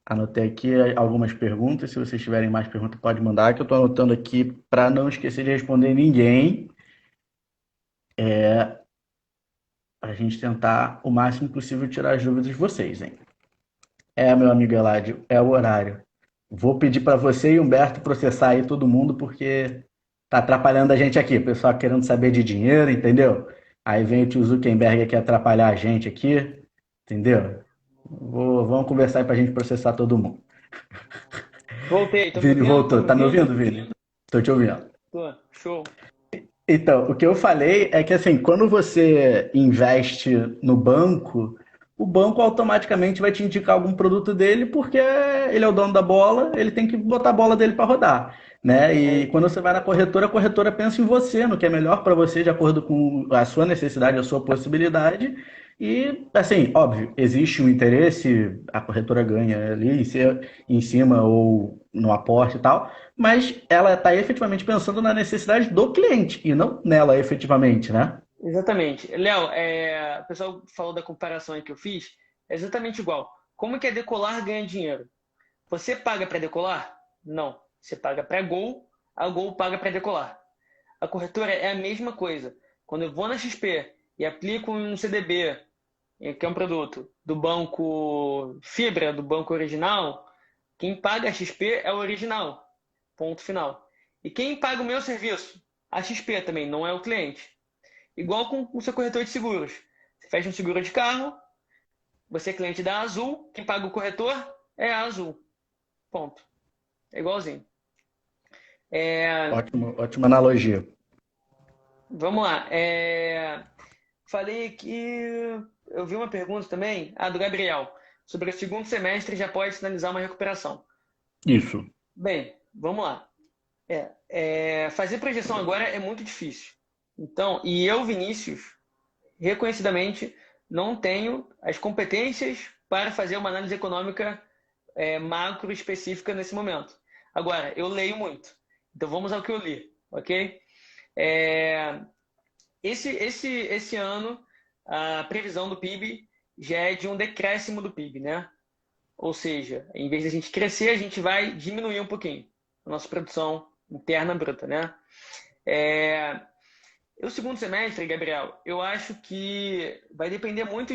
Anotei aqui algumas perguntas. Se vocês tiverem mais perguntas, pode mandar, que eu estou anotando aqui para não esquecer de responder ninguém. Para a gente tentar o máximo possível tirar as dúvidas de vocês, hein? Meu amigo Eladio, é o horário. Vou pedir para você e Humberto processar aí todo mundo, porque tá atrapalhando a gente aqui. O pessoal querendo saber de dinheiro, entendeu? Aí vem o tio Zuckerberg aqui atrapalhar a gente aqui, entendeu? Vamos conversar aí pra gente processar todo mundo. Voltei, tô me Vini ouvindo? Tá voltou. me Tá me ouvindo? ouvindo, Vini? Estou te ouvindo. Tô, show. Então, o que eu falei é que assim, quando você investe no banco, o banco automaticamente vai te indicar algum produto dele, porque ele é o dono da bola, ele tem que botar a bola dele para rodar, né? E É, quando você vai na corretora, a corretora pensa em você, no que é melhor para você, de acordo com a sua necessidade, a sua possibilidade. E, assim, óbvio, existe um interesse, a corretora ganha ali em cima ou no aporte e tal, mas ela está efetivamente pensando na necessidade do cliente e não nela efetivamente, né? exatamente. Léo, o pessoal falou da comparação aí que eu fiz, é exatamente igual. Como que a Decolar ganha dinheiro? Você paga para Decolar? Não. Você paga para Gol, a Gol paga para Decolar. A corretora é a mesma coisa. Quando eu vou na XP e aplico um CDB, que é um produto do banco Fibra, do banco original, quem paga a XP é o original. Ponto final. E quem paga o meu serviço? A XP também, não é o cliente. Igual com o seu corretor de seguros. Você fecha um seguro de carro, você é cliente da Azul, quem paga o corretor é a Azul. Ponto. É igualzinho. É, Ótimo, ótima analogia. vamos lá. Falei que eu vi uma pergunta também, do Gabriel, sobre o segundo semestre já pode sinalizar uma recuperação. Isso. Bem, vamos lá. Fazer projeção agora é muito difícil. Então, e eu, Vinícius, reconhecidamente, não tenho as competências para fazer uma análise econômica macro específica nesse momento. Agora, eu leio muito. Então, vamos ao que eu li, ok? É, esse ano, a previsão do PIB já é de um decréscimo do PIB, né? Ou seja, em vez de a gente crescer, a gente vai diminuir um pouquinho a nossa produção interna bruta, né? É, o segundo semestre, Gabriel, eu acho que vai depender muito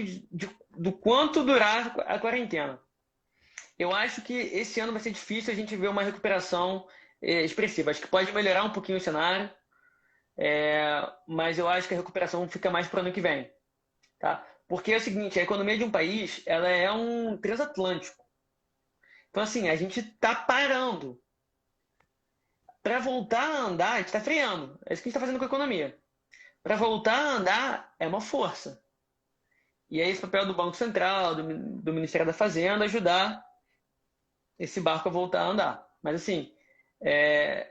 do quanto durar a quarentena. Eu acho que esse ano vai ser difícil a gente ver uma recuperação expressiva. Acho que pode melhorar um pouquinho o cenário, mas eu acho que a recuperação fica mais para o ano que vem, tá? Porque é o seguinte, a economia de um país, ela é um transatlântico. Então, assim, a gente está parando. Para voltar a andar, a gente está freando. É isso que a gente está fazendo com a economia. Para voltar a andar, é uma força. E é esse papel do Banco Central, do Ministério da Fazenda, ajudar esse barco a voltar a andar. Mas, assim,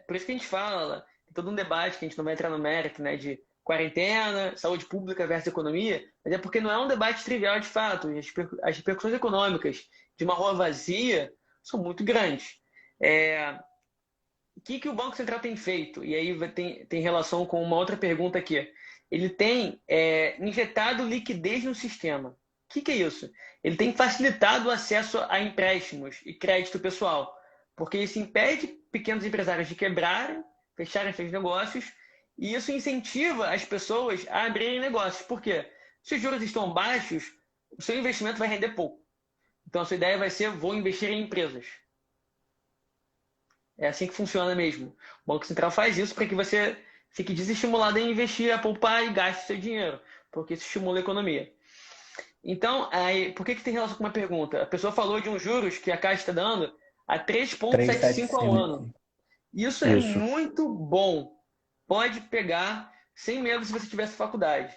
por isso que a gente fala, tem todo um debate que a gente não vai entrar no mérito, né, de quarentena, saúde pública versus economia, mas é porque não é um debate trivial de fato. As repercussões econômicas de uma rua vazia são muito grandes. O que o Banco Central tem feito? E aí tem relação com uma outra pergunta aqui. Ele tem injetado liquidez no sistema. O que é isso? Ele tem facilitado o acesso a empréstimos e crédito pessoal, porque isso impede pequenos empresários de quebrarem, fecharem seus negócios, e isso incentiva as pessoas a abrirem negócios. Por quê? Se os juros estão baixos, o seu investimento vai render pouco. Então, a sua ideia vai ser: vou investir em empresas. É assim que funciona mesmo. O Banco Central faz isso para que você fique desestimulado em investir, a poupar e gaste seu dinheiro, porque isso estimula a economia. Então, por que tem relação com uma pergunta? A pessoa falou de uns juros que a Caixa está dando a 3,75 ao ano. 375. Isso é Isso. muito bom. Pode pegar sem medo se você tivesse faculdade.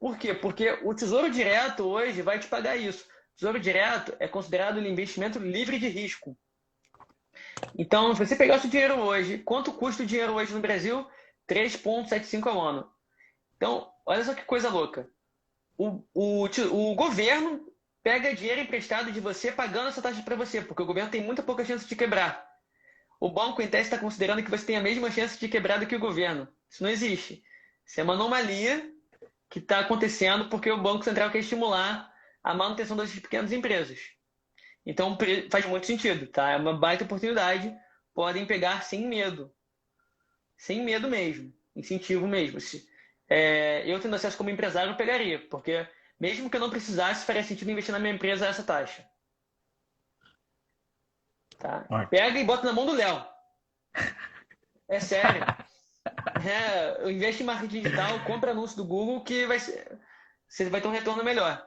Por quê? Porque o Tesouro Direto hoje vai te pagar isso. O Tesouro Direto é considerado um investimento livre de risco. Então, se você pegar o seu dinheiro hoje, quanto custa o dinheiro hoje no Brasil? 3,75 ao ano. Então, olha só que coisa louca. O governo pega dinheiro emprestado de você pagando essa taxa para você, porque o governo tem muita pouca chance de quebrar. O banco, em tese, está considerando que você tem a mesma chance de quebrar do que o governo. Isso não existe. Isso é uma anomalia que está acontecendo porque o Banco Central quer estimular a manutenção dessas pequenas empresas. Então faz muito sentido, tá? É uma baita oportunidade. Podem pegar sem medo. Sem medo mesmo. Incentivo mesmo. Eu tendo acesso como empresário, eu pegaria. Porque mesmo que eu não precisasse, faria sentido investir na minha empresa a essa taxa. Tá? Ótimo. Pega e bota na mão do Léo. É sério. Investe em marketing digital, compra anúncio do Google que você vai ter um retorno melhor.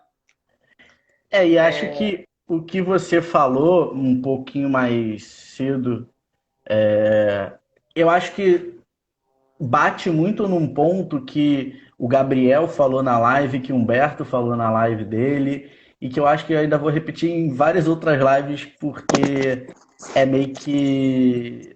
E acho que o que você falou um pouquinho mais cedo, eu acho que bate muito num ponto que o Gabriel falou na live, que o Humberto falou na live dele, e que eu acho que eu ainda vou repetir em várias outras lives, porque é meio que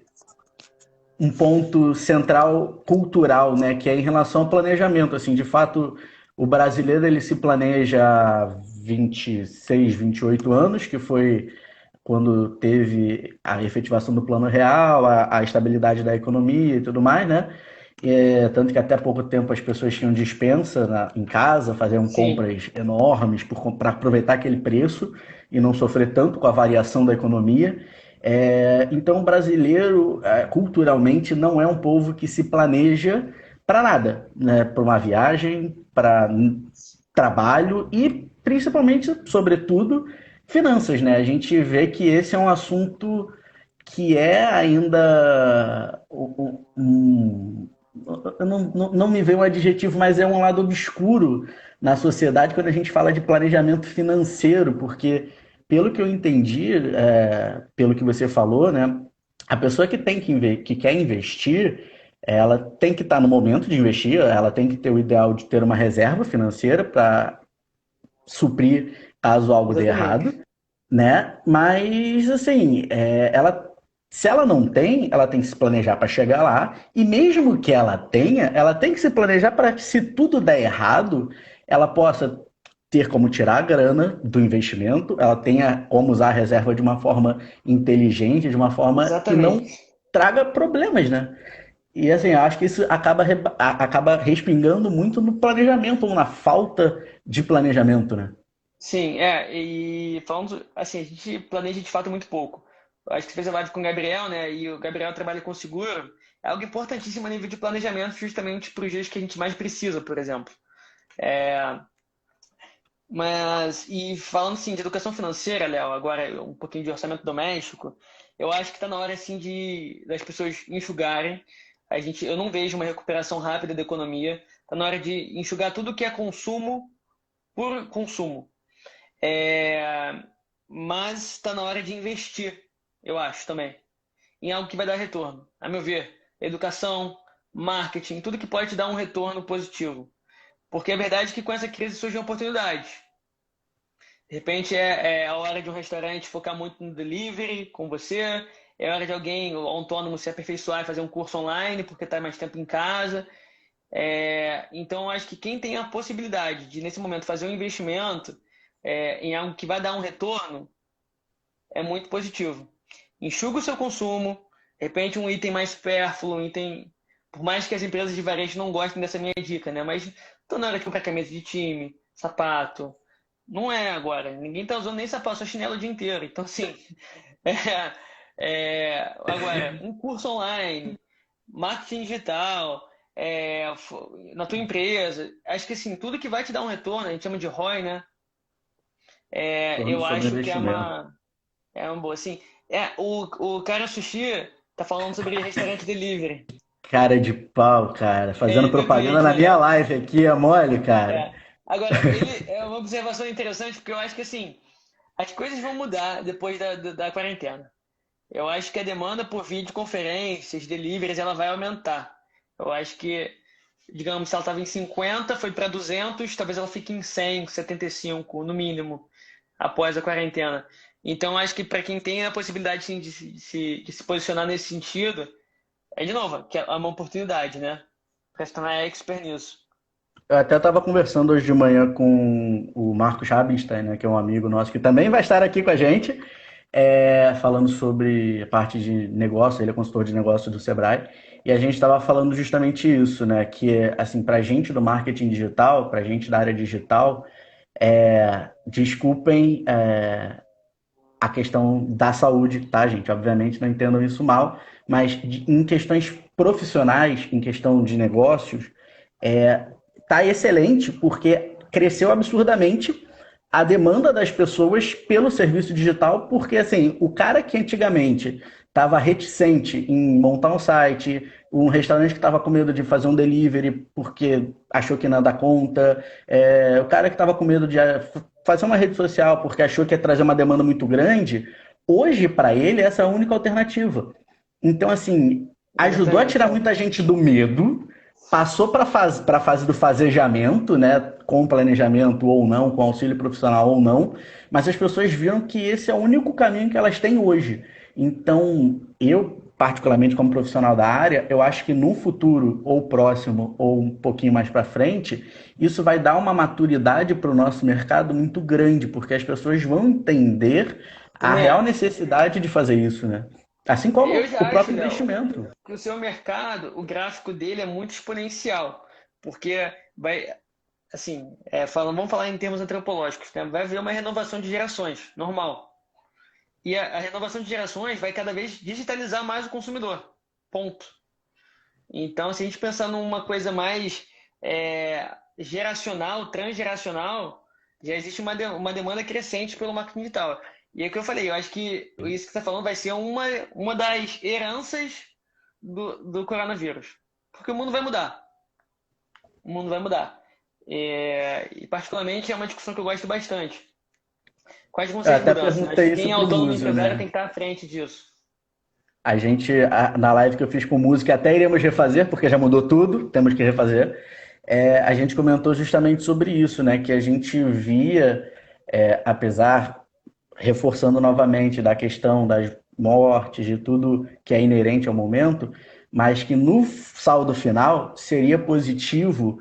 um ponto central cultural, né, que é em relação ao planejamento, assim, de fato, o brasileiro ele se planeja há 26, 28 anos, que foi quando teve a efetivação do plano real, a estabilidade da economia e tudo mais, né? Tanto que até pouco tempo as pessoas tinham dispensa em casa, faziam Sim, compras enormes para aproveitar aquele preço e não sofrer tanto com a variação da economia. Então, o brasileiro, culturalmente, não é um povo que se planeja para nada, né? Para uma viagem, para trabalho e, principalmente, sobretudo, finanças, né? A gente vê que esse é um assunto que é ainda não me veio um adjetivo, mas é um lado obscuro na sociedade quando a gente fala de planejamento financeiro, porque pelo que eu entendi, pelo que você falou, né, a pessoa que quer investir, ela tem que estar no momento de investir, ela tem que ter o ideal de ter uma reserva financeira para suprir caso algo dê exatamente. errado, né? Mas assim, se ela não tem, ela tem que se planejar para chegar lá. E mesmo que ela tenha, ela tem que se planejar para que, se tudo der errado, ela possa ter como tirar a grana do investimento, ela tenha como usar a reserva de uma forma inteligente, de uma forma que não Exatamente. traga problemas, né? E assim, eu acho que isso acaba respingando muito no planejamento ou na falta de planejamento, né? Sim, e falando assim, a gente planeja de fato muito pouco. Eu acho que você fez a live com o Gabriel, né? E o Gabriel trabalha com seguro. É algo importantíssimo a nível de planejamento, justamente para os dias que a gente mais precisa, por exemplo. É, e falando assim de educação financeira, Léo, agora um pouquinho de orçamento doméstico, eu acho que está na hora assim das pessoas enxugarem. Eu não vejo uma recuperação rápida da economia. Está na hora de enxugar tudo que é consumo por consumo. É, mas está na hora de investir, eu acho também, em algo que vai dar retorno. A meu ver, educação, marketing, tudo que pode te dar um retorno positivo. Porque é verdade que com essa crise surgem oportunidades. De repente é a hora de um restaurante focar muito no delivery com você, é hora de alguém, o autônomo, se aperfeiçoar e fazer um curso online porque está mais tempo em casa. Então, eu acho que quem tem a possibilidade de, nesse momento, fazer um investimento em algo que vai dar um retorno, é muito positivo. Enxuga o seu consumo, de repente um item mais supérfluo, um item. Por mais que as empresas de varejo não gostem dessa minha dica, né? Mas tô na hora de comprar camisa de time, sapato. Não é agora. Ninguém tá usando nem sapato, só chinelo o dia inteiro. Então, assim, agora, um curso online, marketing digital, na tua empresa. Acho que assim, tudo que vai te dar um retorno, a gente chama de ROI, né? Plano Eu sobre acho que investimento. é uma boa, assim. O cara sushi tá falando sobre restaurante delivery. Cara de pau, cara. Fazendo É meu propaganda cliente, na né, minha Léo? live aqui, é mole, cara. É. Agora, ele é uma observação interessante porque eu acho que assim, as coisas vão mudar depois da quarentena. Eu acho que a demanda por videoconferências, deliveries, ela vai aumentar. Eu acho que, digamos, se ela estava em 50, foi para 200, talvez ela fique em 100, 75, no mínimo, após a quarentena. Então, acho que para quem tem a possibilidade sim, de se posicionar nesse sentido, de novo, que é uma oportunidade, né? Para se tornar expert nisso. Eu até estava conversando hoje de manhã com o Marcos Rabenstein, né, que é um amigo nosso que também vai estar aqui com a gente, falando sobre a parte de negócio, ele é consultor de negócio do Sebrae, e a gente estava falando justamente isso, né, que assim, para a gente do marketing digital, para a gente da área digital, desculpem a questão da saúde, tá, gente? Obviamente não entendam isso mal, mas em questões profissionais, em questão de negócios, tá excelente porque cresceu absurdamente a demanda das pessoas pelo serviço digital, porque assim, o cara que antigamente estava reticente em montar um site, um restaurante que estava com medo de fazer um delivery porque achou que não ia dar conta, o cara que estava com medo de fazer uma rede social porque achou que ia trazer uma demanda muito grande, hoje, para ele, essa é a única alternativa. Então, assim, ajudou a tirar Exatamente. muita gente do medo, passou para a fase do fazejamento, né? Com planejamento ou não, com auxílio profissional ou não, mas as pessoas viram que esse é o único caminho que elas têm hoje. Então, eu, particularmente como profissional da área, eu acho que no futuro, ou próximo, ou um pouquinho mais para frente, isso vai dar uma maturidade para o nosso mercado muito grande, porque as pessoas vão entender a Também real acho. necessidade de fazer isso, né? Assim Eu como o já acho, próprio Léo, investimento. que o seu mercado, o gráfico dele é muito exponencial, porque vai, assim, vamos falar em termos antropológicos, né? Vai haver uma renovação de gerações, normal. E a renovação de gerações vai cada vez digitalizar mais o consumidor. Ponto. Então, se a gente pensar numa coisa mais geracional, transgeracional, já existe uma demanda crescente pelo marketing digital. E é o que eu falei, eu acho que isso que você está falando vai ser uma das heranças do coronavírus. Porque o mundo vai mudar. O mundo vai mudar. E particularmente é uma discussão que eu gosto bastante. Quais vão Eu ser as até mudanças? Acho que perguntei isso quem é pro autônomo Múzio, empresário tem né? que estar à frente disso. A gente, na live que eu fiz com música, até iremos refazer, porque já mudou tudo, temos que refazer. A gente comentou justamente sobre isso, né? Que a gente via, apesar, reforçando novamente da questão das mortes, de tudo que é inerente ao momento, mas que no saldo final seria positivo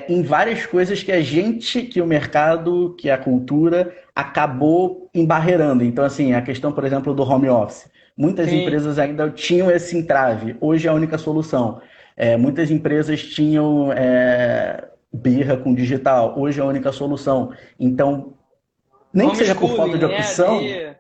em várias coisas que a gente, que o mercado, que a cultura acabou embarreirando. Então, assim, a questão, por exemplo, do home office. Muitas Sim, empresas ainda tinham esse entrave. Hoje é a única solução. Muitas empresas tinham birra com digital. Hoje é a única solução. Então, nem que seja por falta homeschooling, de opção, EAD,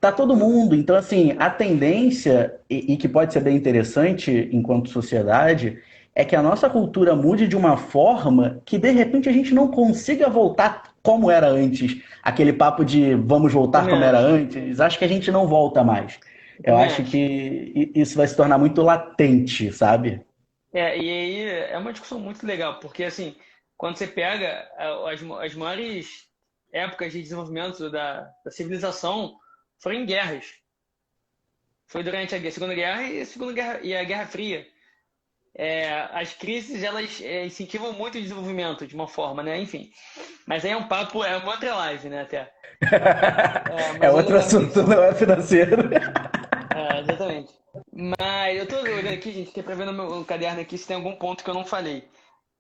tá todo tudo. mundo. Então, assim, a tendência, e que pode ser bem interessante enquanto sociedade, é que a nossa cultura mude de uma forma que, de repente, a gente não consiga voltar como era antes. Aquele papo de vamos voltar Também como era acho. antes, acho que a gente não volta mais. Eu Eu também acho acho. que isso vai se tornar muito latente, sabe? E aí é uma discussão muito legal, porque assim, quando você pega as maiores épocas de desenvolvimento da civilização foram em guerras. Foi durante a Segunda Guerra e a Guerra Fria. As crises elas incentivam muito o desenvolvimento de uma forma, né? Enfim. Mas aí é um papo, é uma outra live, né? Até. É Mas é outro legal a assunto, reflexão. não é financeiro. Exatamente. Mas eu tô olhando aqui, gente, que é pra ver no meu caderno aqui se tem algum ponto que eu não falei.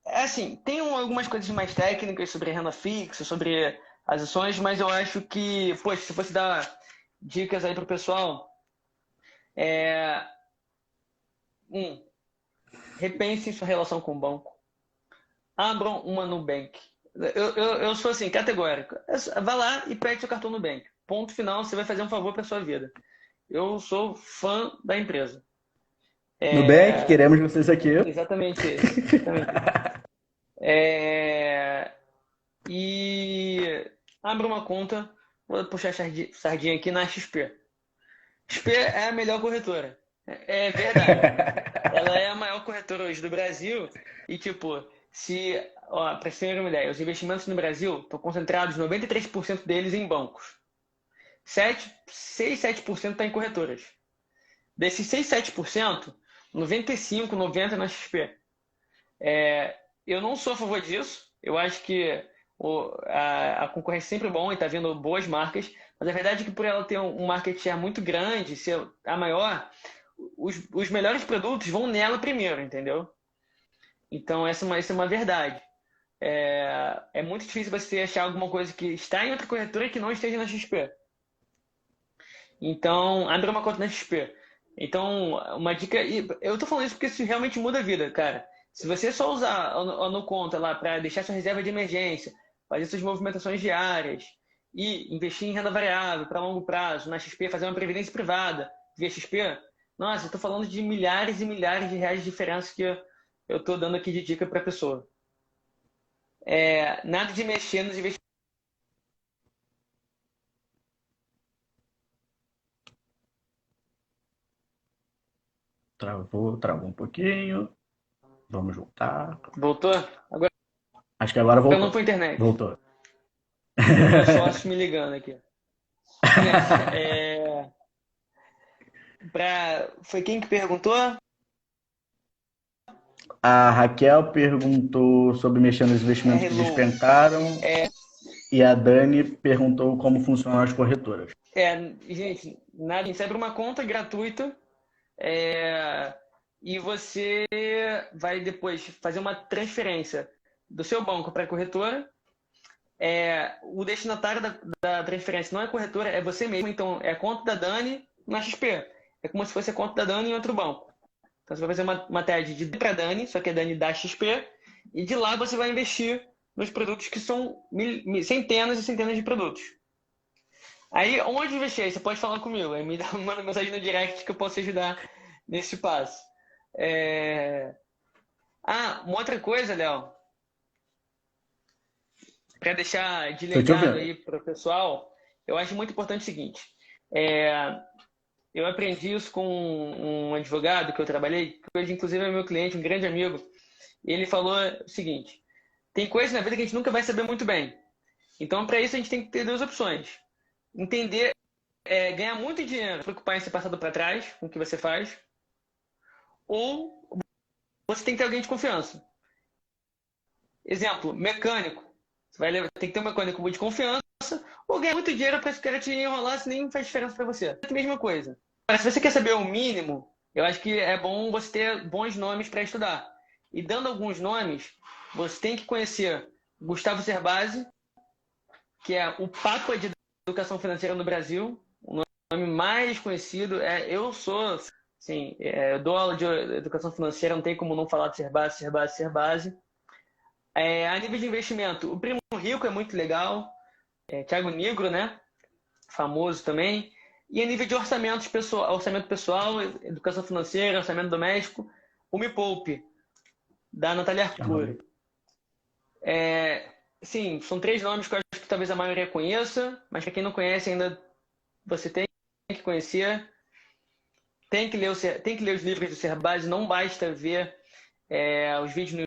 Assim, tem algumas coisas mais técnicas sobre renda fixa, sobre as ações, mas eu acho que, poxa, se fosse dar dicas aí pro pessoal, é, um, repensem sua relação com o banco, abram uma Nubank. Eu sou assim, categórico. Vá lá e pegue seu cartão Nubank. Ponto final, você vai fazer um favor para sua vida. Eu sou fã da empresa. Nubank, É, queremos vocês aqui. exatamente esse, exatamente esse. É, e abra uma conta, vou puxar a sardinha aqui na XP. XP é a melhor corretora. É verdade. Ela é a maior corretora hoje do Brasil e, tipo, se, ó, para você ter uma ideia, os investimentos no Brasil estão concentrados, 93% deles em bancos. 7 está em corretoras. Desses 6, 7%, 95, 90% na XP. Eu não sou a favor disso. Eu acho que a concorrência é sempre bom e está vendo boas marcas, mas a verdade é que por ela ter um market share muito grande, ser a maior, os melhores produtos vão nela primeiro, entendeu? Então essa é uma verdade. É muito difícil você achar alguma coisa que está em outra corretora que não esteja na XP. Então, abre uma conta na XP. Então, uma dica. E eu tô falando isso porque isso realmente muda a vida, cara. Se você só usar no conta lá para deixar sua reserva de emergência, fazer suas movimentações diárias e investir em renda variável para longo prazo, na XP, fazer uma previdência privada via XP, nossa, eu tô falando de milhares e milhares de reais de diferença que eu tô dando aqui de dica para a pessoa. Nada de mexer nos investimentos. Travou um pouquinho. Vamos voltar. Voltou? Agora Acho que agora não voltou. foi internet. Voltou. Tem meus sócios me ligando aqui. Gente, foi quem que perguntou? A Raquel perguntou sobre mexer nos investimentos que Hello. despencaram e a Dani perguntou como funcionam as corretoras. Gente, nada, a gente abre uma conta gratuita é, e você vai depois fazer uma transferência do seu banco para a corretora. O destinatário da transferência não é a corretora, é você mesmo. Então, é a conta da Dani na XP. É como se fosse a conta da Dani em outro banco. Então, você vai fazer uma TED de para Dani, só que é Dani da XP, e de lá você vai investir nos produtos que são centenas e centenas de produtos. Aí, onde investir? Aí você pode falar comigo. Aí manda mensagem no direct que eu posso ajudar nesse passo. Uma outra coisa, Léo, para deixar de Tô te legado ouvindo. aí para o pessoal, eu acho muito importante o seguinte. É, eu aprendi isso com um advogado que eu trabalhei, que hoje inclusive é meu cliente, um grande amigo. E ele falou o seguinte: tem coisas na vida que a gente nunca vai saber muito bem. Então, para isso, a gente tem que ter duas opções. Entender, ganhar muito dinheiro, preocupar em ser passado para trás com o que você faz, ou você tem que ter alguém de confiança. Exemplo, mecânico. Tem que ter um mecânico de confiança ou ganhar muito dinheiro para esse cara te enrolar, se nem faz diferença para você. É a mesma coisa. Agora, se você quer saber o mínimo, eu acho que é bom você ter bons nomes para estudar. E dando alguns nomes, você tem que conhecer Gustavo Cerbasi, que é o Papa de Educação Financeira no Brasil, o nome mais conhecido. Eu sou, assim, eu dou aula de educação financeira, não tem como não falar de Cerbasi, Cerbasi, Cerbasi. A nível de investimento, o Primo Rico é muito legal, Thiago Nigro, né? Famoso também. E a nível de orçamento pessoal, educação financeira, orçamento doméstico, o Me Poupe, da Natália Aham. Arcuri. Sim, são três nomes que eu acho que talvez a maioria conheça, mas para quem não conhece ainda, você tem que conhecer. Tem que ler os livros do Cerbasi, não basta ver os vídeos no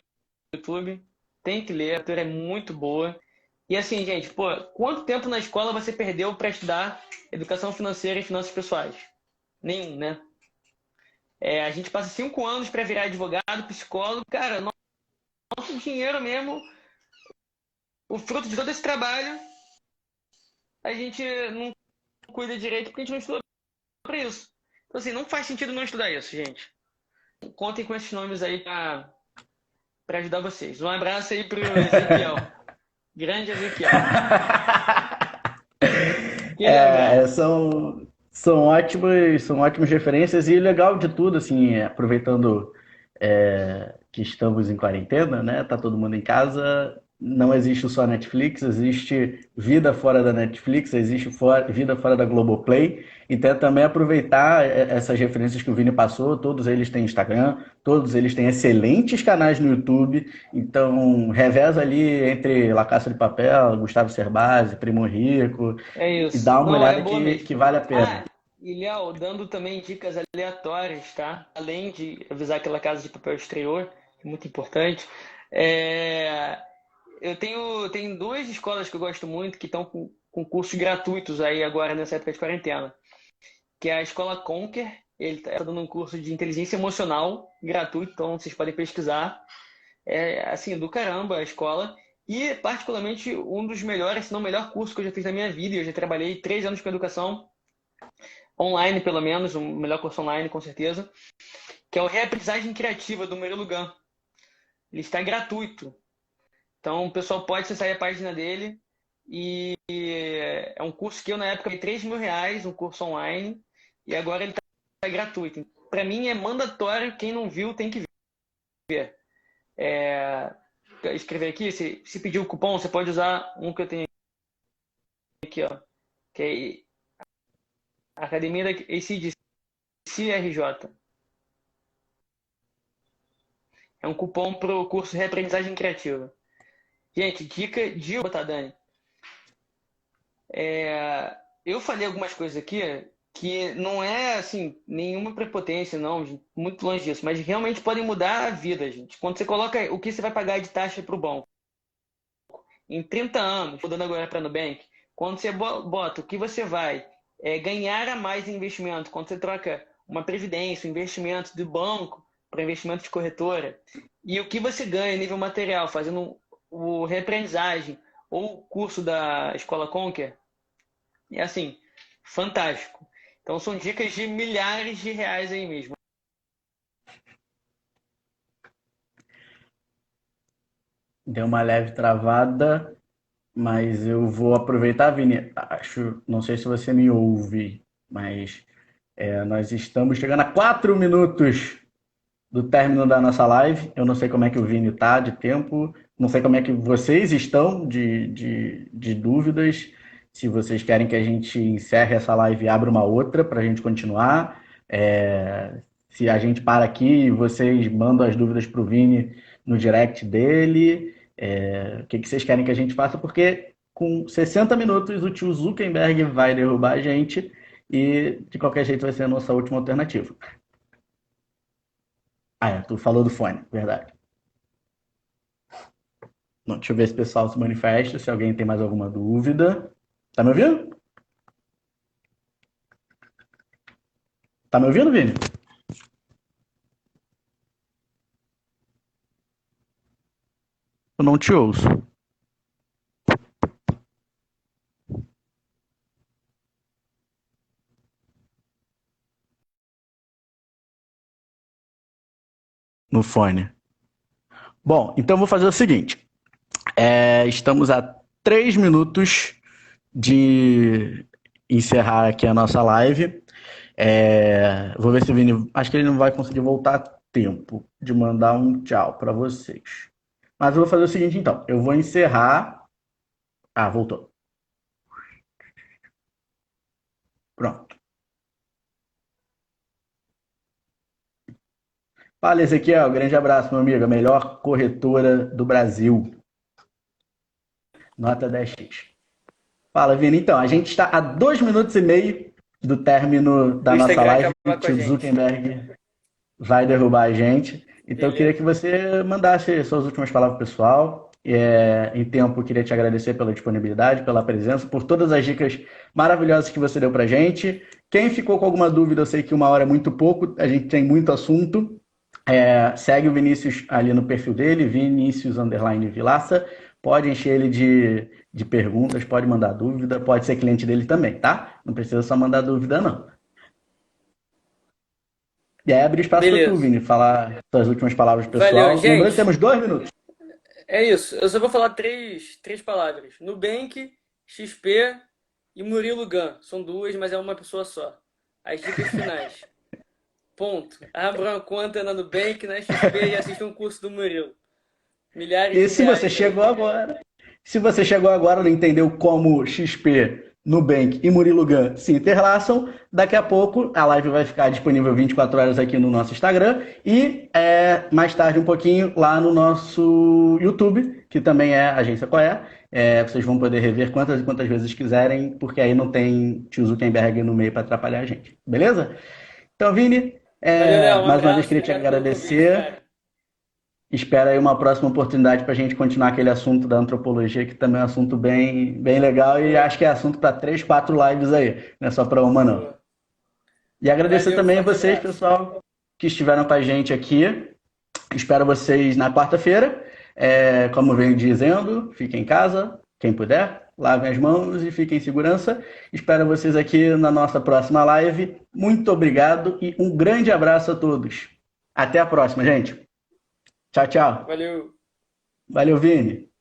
YouTube. Tem que ler, a leitura é muito boa. E assim, gente, pô, quanto tempo na escola você perdeu para estudar educação financeira e finanças pessoais? Nenhum, né? A gente passa 5 anos para virar advogado, psicólogo. Cara, nosso dinheiro mesmo, o fruto de todo esse trabalho, a gente não cuida direito porque a gente não estudou para isso. Então, assim, não faz sentido não estudar isso, gente. Contem com esses nomes aí para ajudar vocês. Um abraço aí pro Ezequiel. Grande Ezequiel. Aquele abraço. São ótimas referências e o legal de tudo, assim, aproveitando que estamos em quarentena, né? Tá todo mundo em casa. Não existe só Netflix, existe vida fora da Netflix, existe vida fora da Globoplay. Então também aproveitar essas referências que o Vini passou. Todos eles têm Instagram, todos eles têm excelentes canais no YouTube. Então reveza ali entre La Casa de Papel, Gustavo Cerbasi, Primo Rico É e isso. dá uma Não, é olhada boa que mesmo. vale a pena. E Léo, dando também dicas aleatórias, tá? Além de avisar que aquela Casa de Papel estreou, que é muito importante. É, tenho duas escolas que eu gosto muito que estão com cursos gratuitos aí agora nessa época de quarentena, que é a Escola Conquer. Ele está dando um curso de inteligência emocional gratuito, então vocês podem pesquisar. É assim, do caramba a escola. E, particularmente, um dos melhores, se não o melhor curso que eu já fiz na minha vida. Eu já trabalhei 3 anos com educação, online pelo menos, o melhor curso online, com certeza, que é o Reaprendizagem Criativa, do Murilo Gun. Ele está gratuito. Então, o pessoal pode acessar a página dele. E é um curso que eu, na época, paguei R$ 3.000, um curso online. E agora ele está gratuito. Para mim, é mandatório. Quem não viu, tem que ver. Escrever aqui, se pedir o cupom, você pode usar um que eu tenho aqui, ó, que é Academia da AC/DC RJ. É um cupom pro curso de Reaprendizagem Criativa. Gente, dica de botar, Dani. Eu falei algumas coisas aqui que não é assim nenhuma prepotência, não, muito longe disso, mas realmente podem mudar a vida, gente. Quando você coloca o que você vai pagar de taxa para o banco em 30 anos, mudando agora para Nubank, quando você bota o que você vai ganhar a mais em investimento, quando você troca uma previdência, um investimento do banco para investimento de corretora, e o que você ganha em nível material, fazendo o reaprendizagem ou o curso da Escola Conquer, é assim, fantástico. Então são dicas de milhares de reais aí mesmo. Deu uma leve travada, mas eu vou aproveitar, Vini. Não sei se você me ouve, mas nós estamos chegando a 4 minutos do término da nossa live. Eu não sei como é que o Vini tá de tempo, não sei como é que vocês estão de dúvidas, se vocês querem que a gente encerre essa live e abra uma outra para a gente continuar. Se a gente para aqui e vocês mandam as dúvidas para o Vini no direct dele, o que vocês querem que a gente faça, porque com 60 minutos o tio Zuckerberg vai derrubar a gente e de qualquer jeito vai ser a nossa última alternativa. Tu falou do fone, verdade. Não, deixa eu ver se o pessoal se manifesta, se alguém tem mais alguma dúvida. Tá me ouvindo? Tá me ouvindo, Vini? Eu não te ouço. No fone. Bom, então eu vou fazer o seguinte. Estamos a 3 minutos de encerrar aqui a nossa live. Vou ver se o Vini... Acho que ele não vai conseguir voltar a tempo de mandar um tchau para vocês. Mas eu vou fazer o seguinte, então. Eu vou encerrar... voltou. Pronto. Fala, Ezequiel. Grande abraço, meu amigo. A melhor corretora do Brasil. Nota 10x. Fala, Vini. Então, a gente está a 2 minutos e meio do término da O nossa Instagram live. acaba O com a tio gente. Zuckerberg vai derrubar a gente. Então, eu queria Beleza. que você mandasse suas últimas palavras, pessoal. Em tempo, eu queria te agradecer pela disponibilidade, pela presença, por todas as dicas maravilhosas que você deu pra gente. Quem ficou com alguma dúvida, eu sei que 1 hora é muito pouco, a gente tem muito assunto. Segue o Vinícius ali no perfil dele, Vinícius_Vilaça. Pode encher ele de perguntas, pode mandar dúvida, pode ser cliente dele também, tá? Não precisa só mandar dúvida, não. E aí abre espaço para tu, Beleza. Vini, falar suas últimas palavras, Valeu, pessoal. Lembrando que gente. temos 2 minutos. É isso. Eu só vou falar três palavras. Nubank, XP e Murilo Gun. São duas, mas é uma pessoa só. As dicas finais. Ponto. Abra uma conta na Nubank, na XP e assista um curso do Murilo. Milhares E de se você reais chegou aí. agora, se você chegou agora e não entendeu como XP, Nubank e Murilo Gun se interlaçam, daqui a pouco a live vai ficar disponível 24 horas aqui no nosso Instagram e mais tarde um pouquinho lá no nosso YouTube, que também é Agência Qual é. Vocês vão poder rever quantas e quantas vezes quiserem, porque aí não tem tio Zuckerberg no meio para atrapalhar a gente. Beleza? Então, Vini, Valeu, Léo. Um mais uma vez abraço. queria te Obrigado pelo convite, agradecer. cara. Espero aí uma próxima oportunidade para a gente continuar aquele assunto da antropologia, que também é um assunto bem, bem legal e Boa, acho que é assunto para 3, 4 lives aí, não é só para uma não. boa. E agradecer Valeu, também a forte vocês, abraço. pessoal, que estiveram com a gente aqui. Espero vocês na quarta-feira. Como venho dizendo, fiquem em casa, quem puder, lavem as mãos e fiquem em segurança. Espero vocês aqui na nossa próxima live. Muito obrigado e um grande abraço a todos. Até a próxima, gente. Tchau, tchau. Valeu. Valeu, Vini.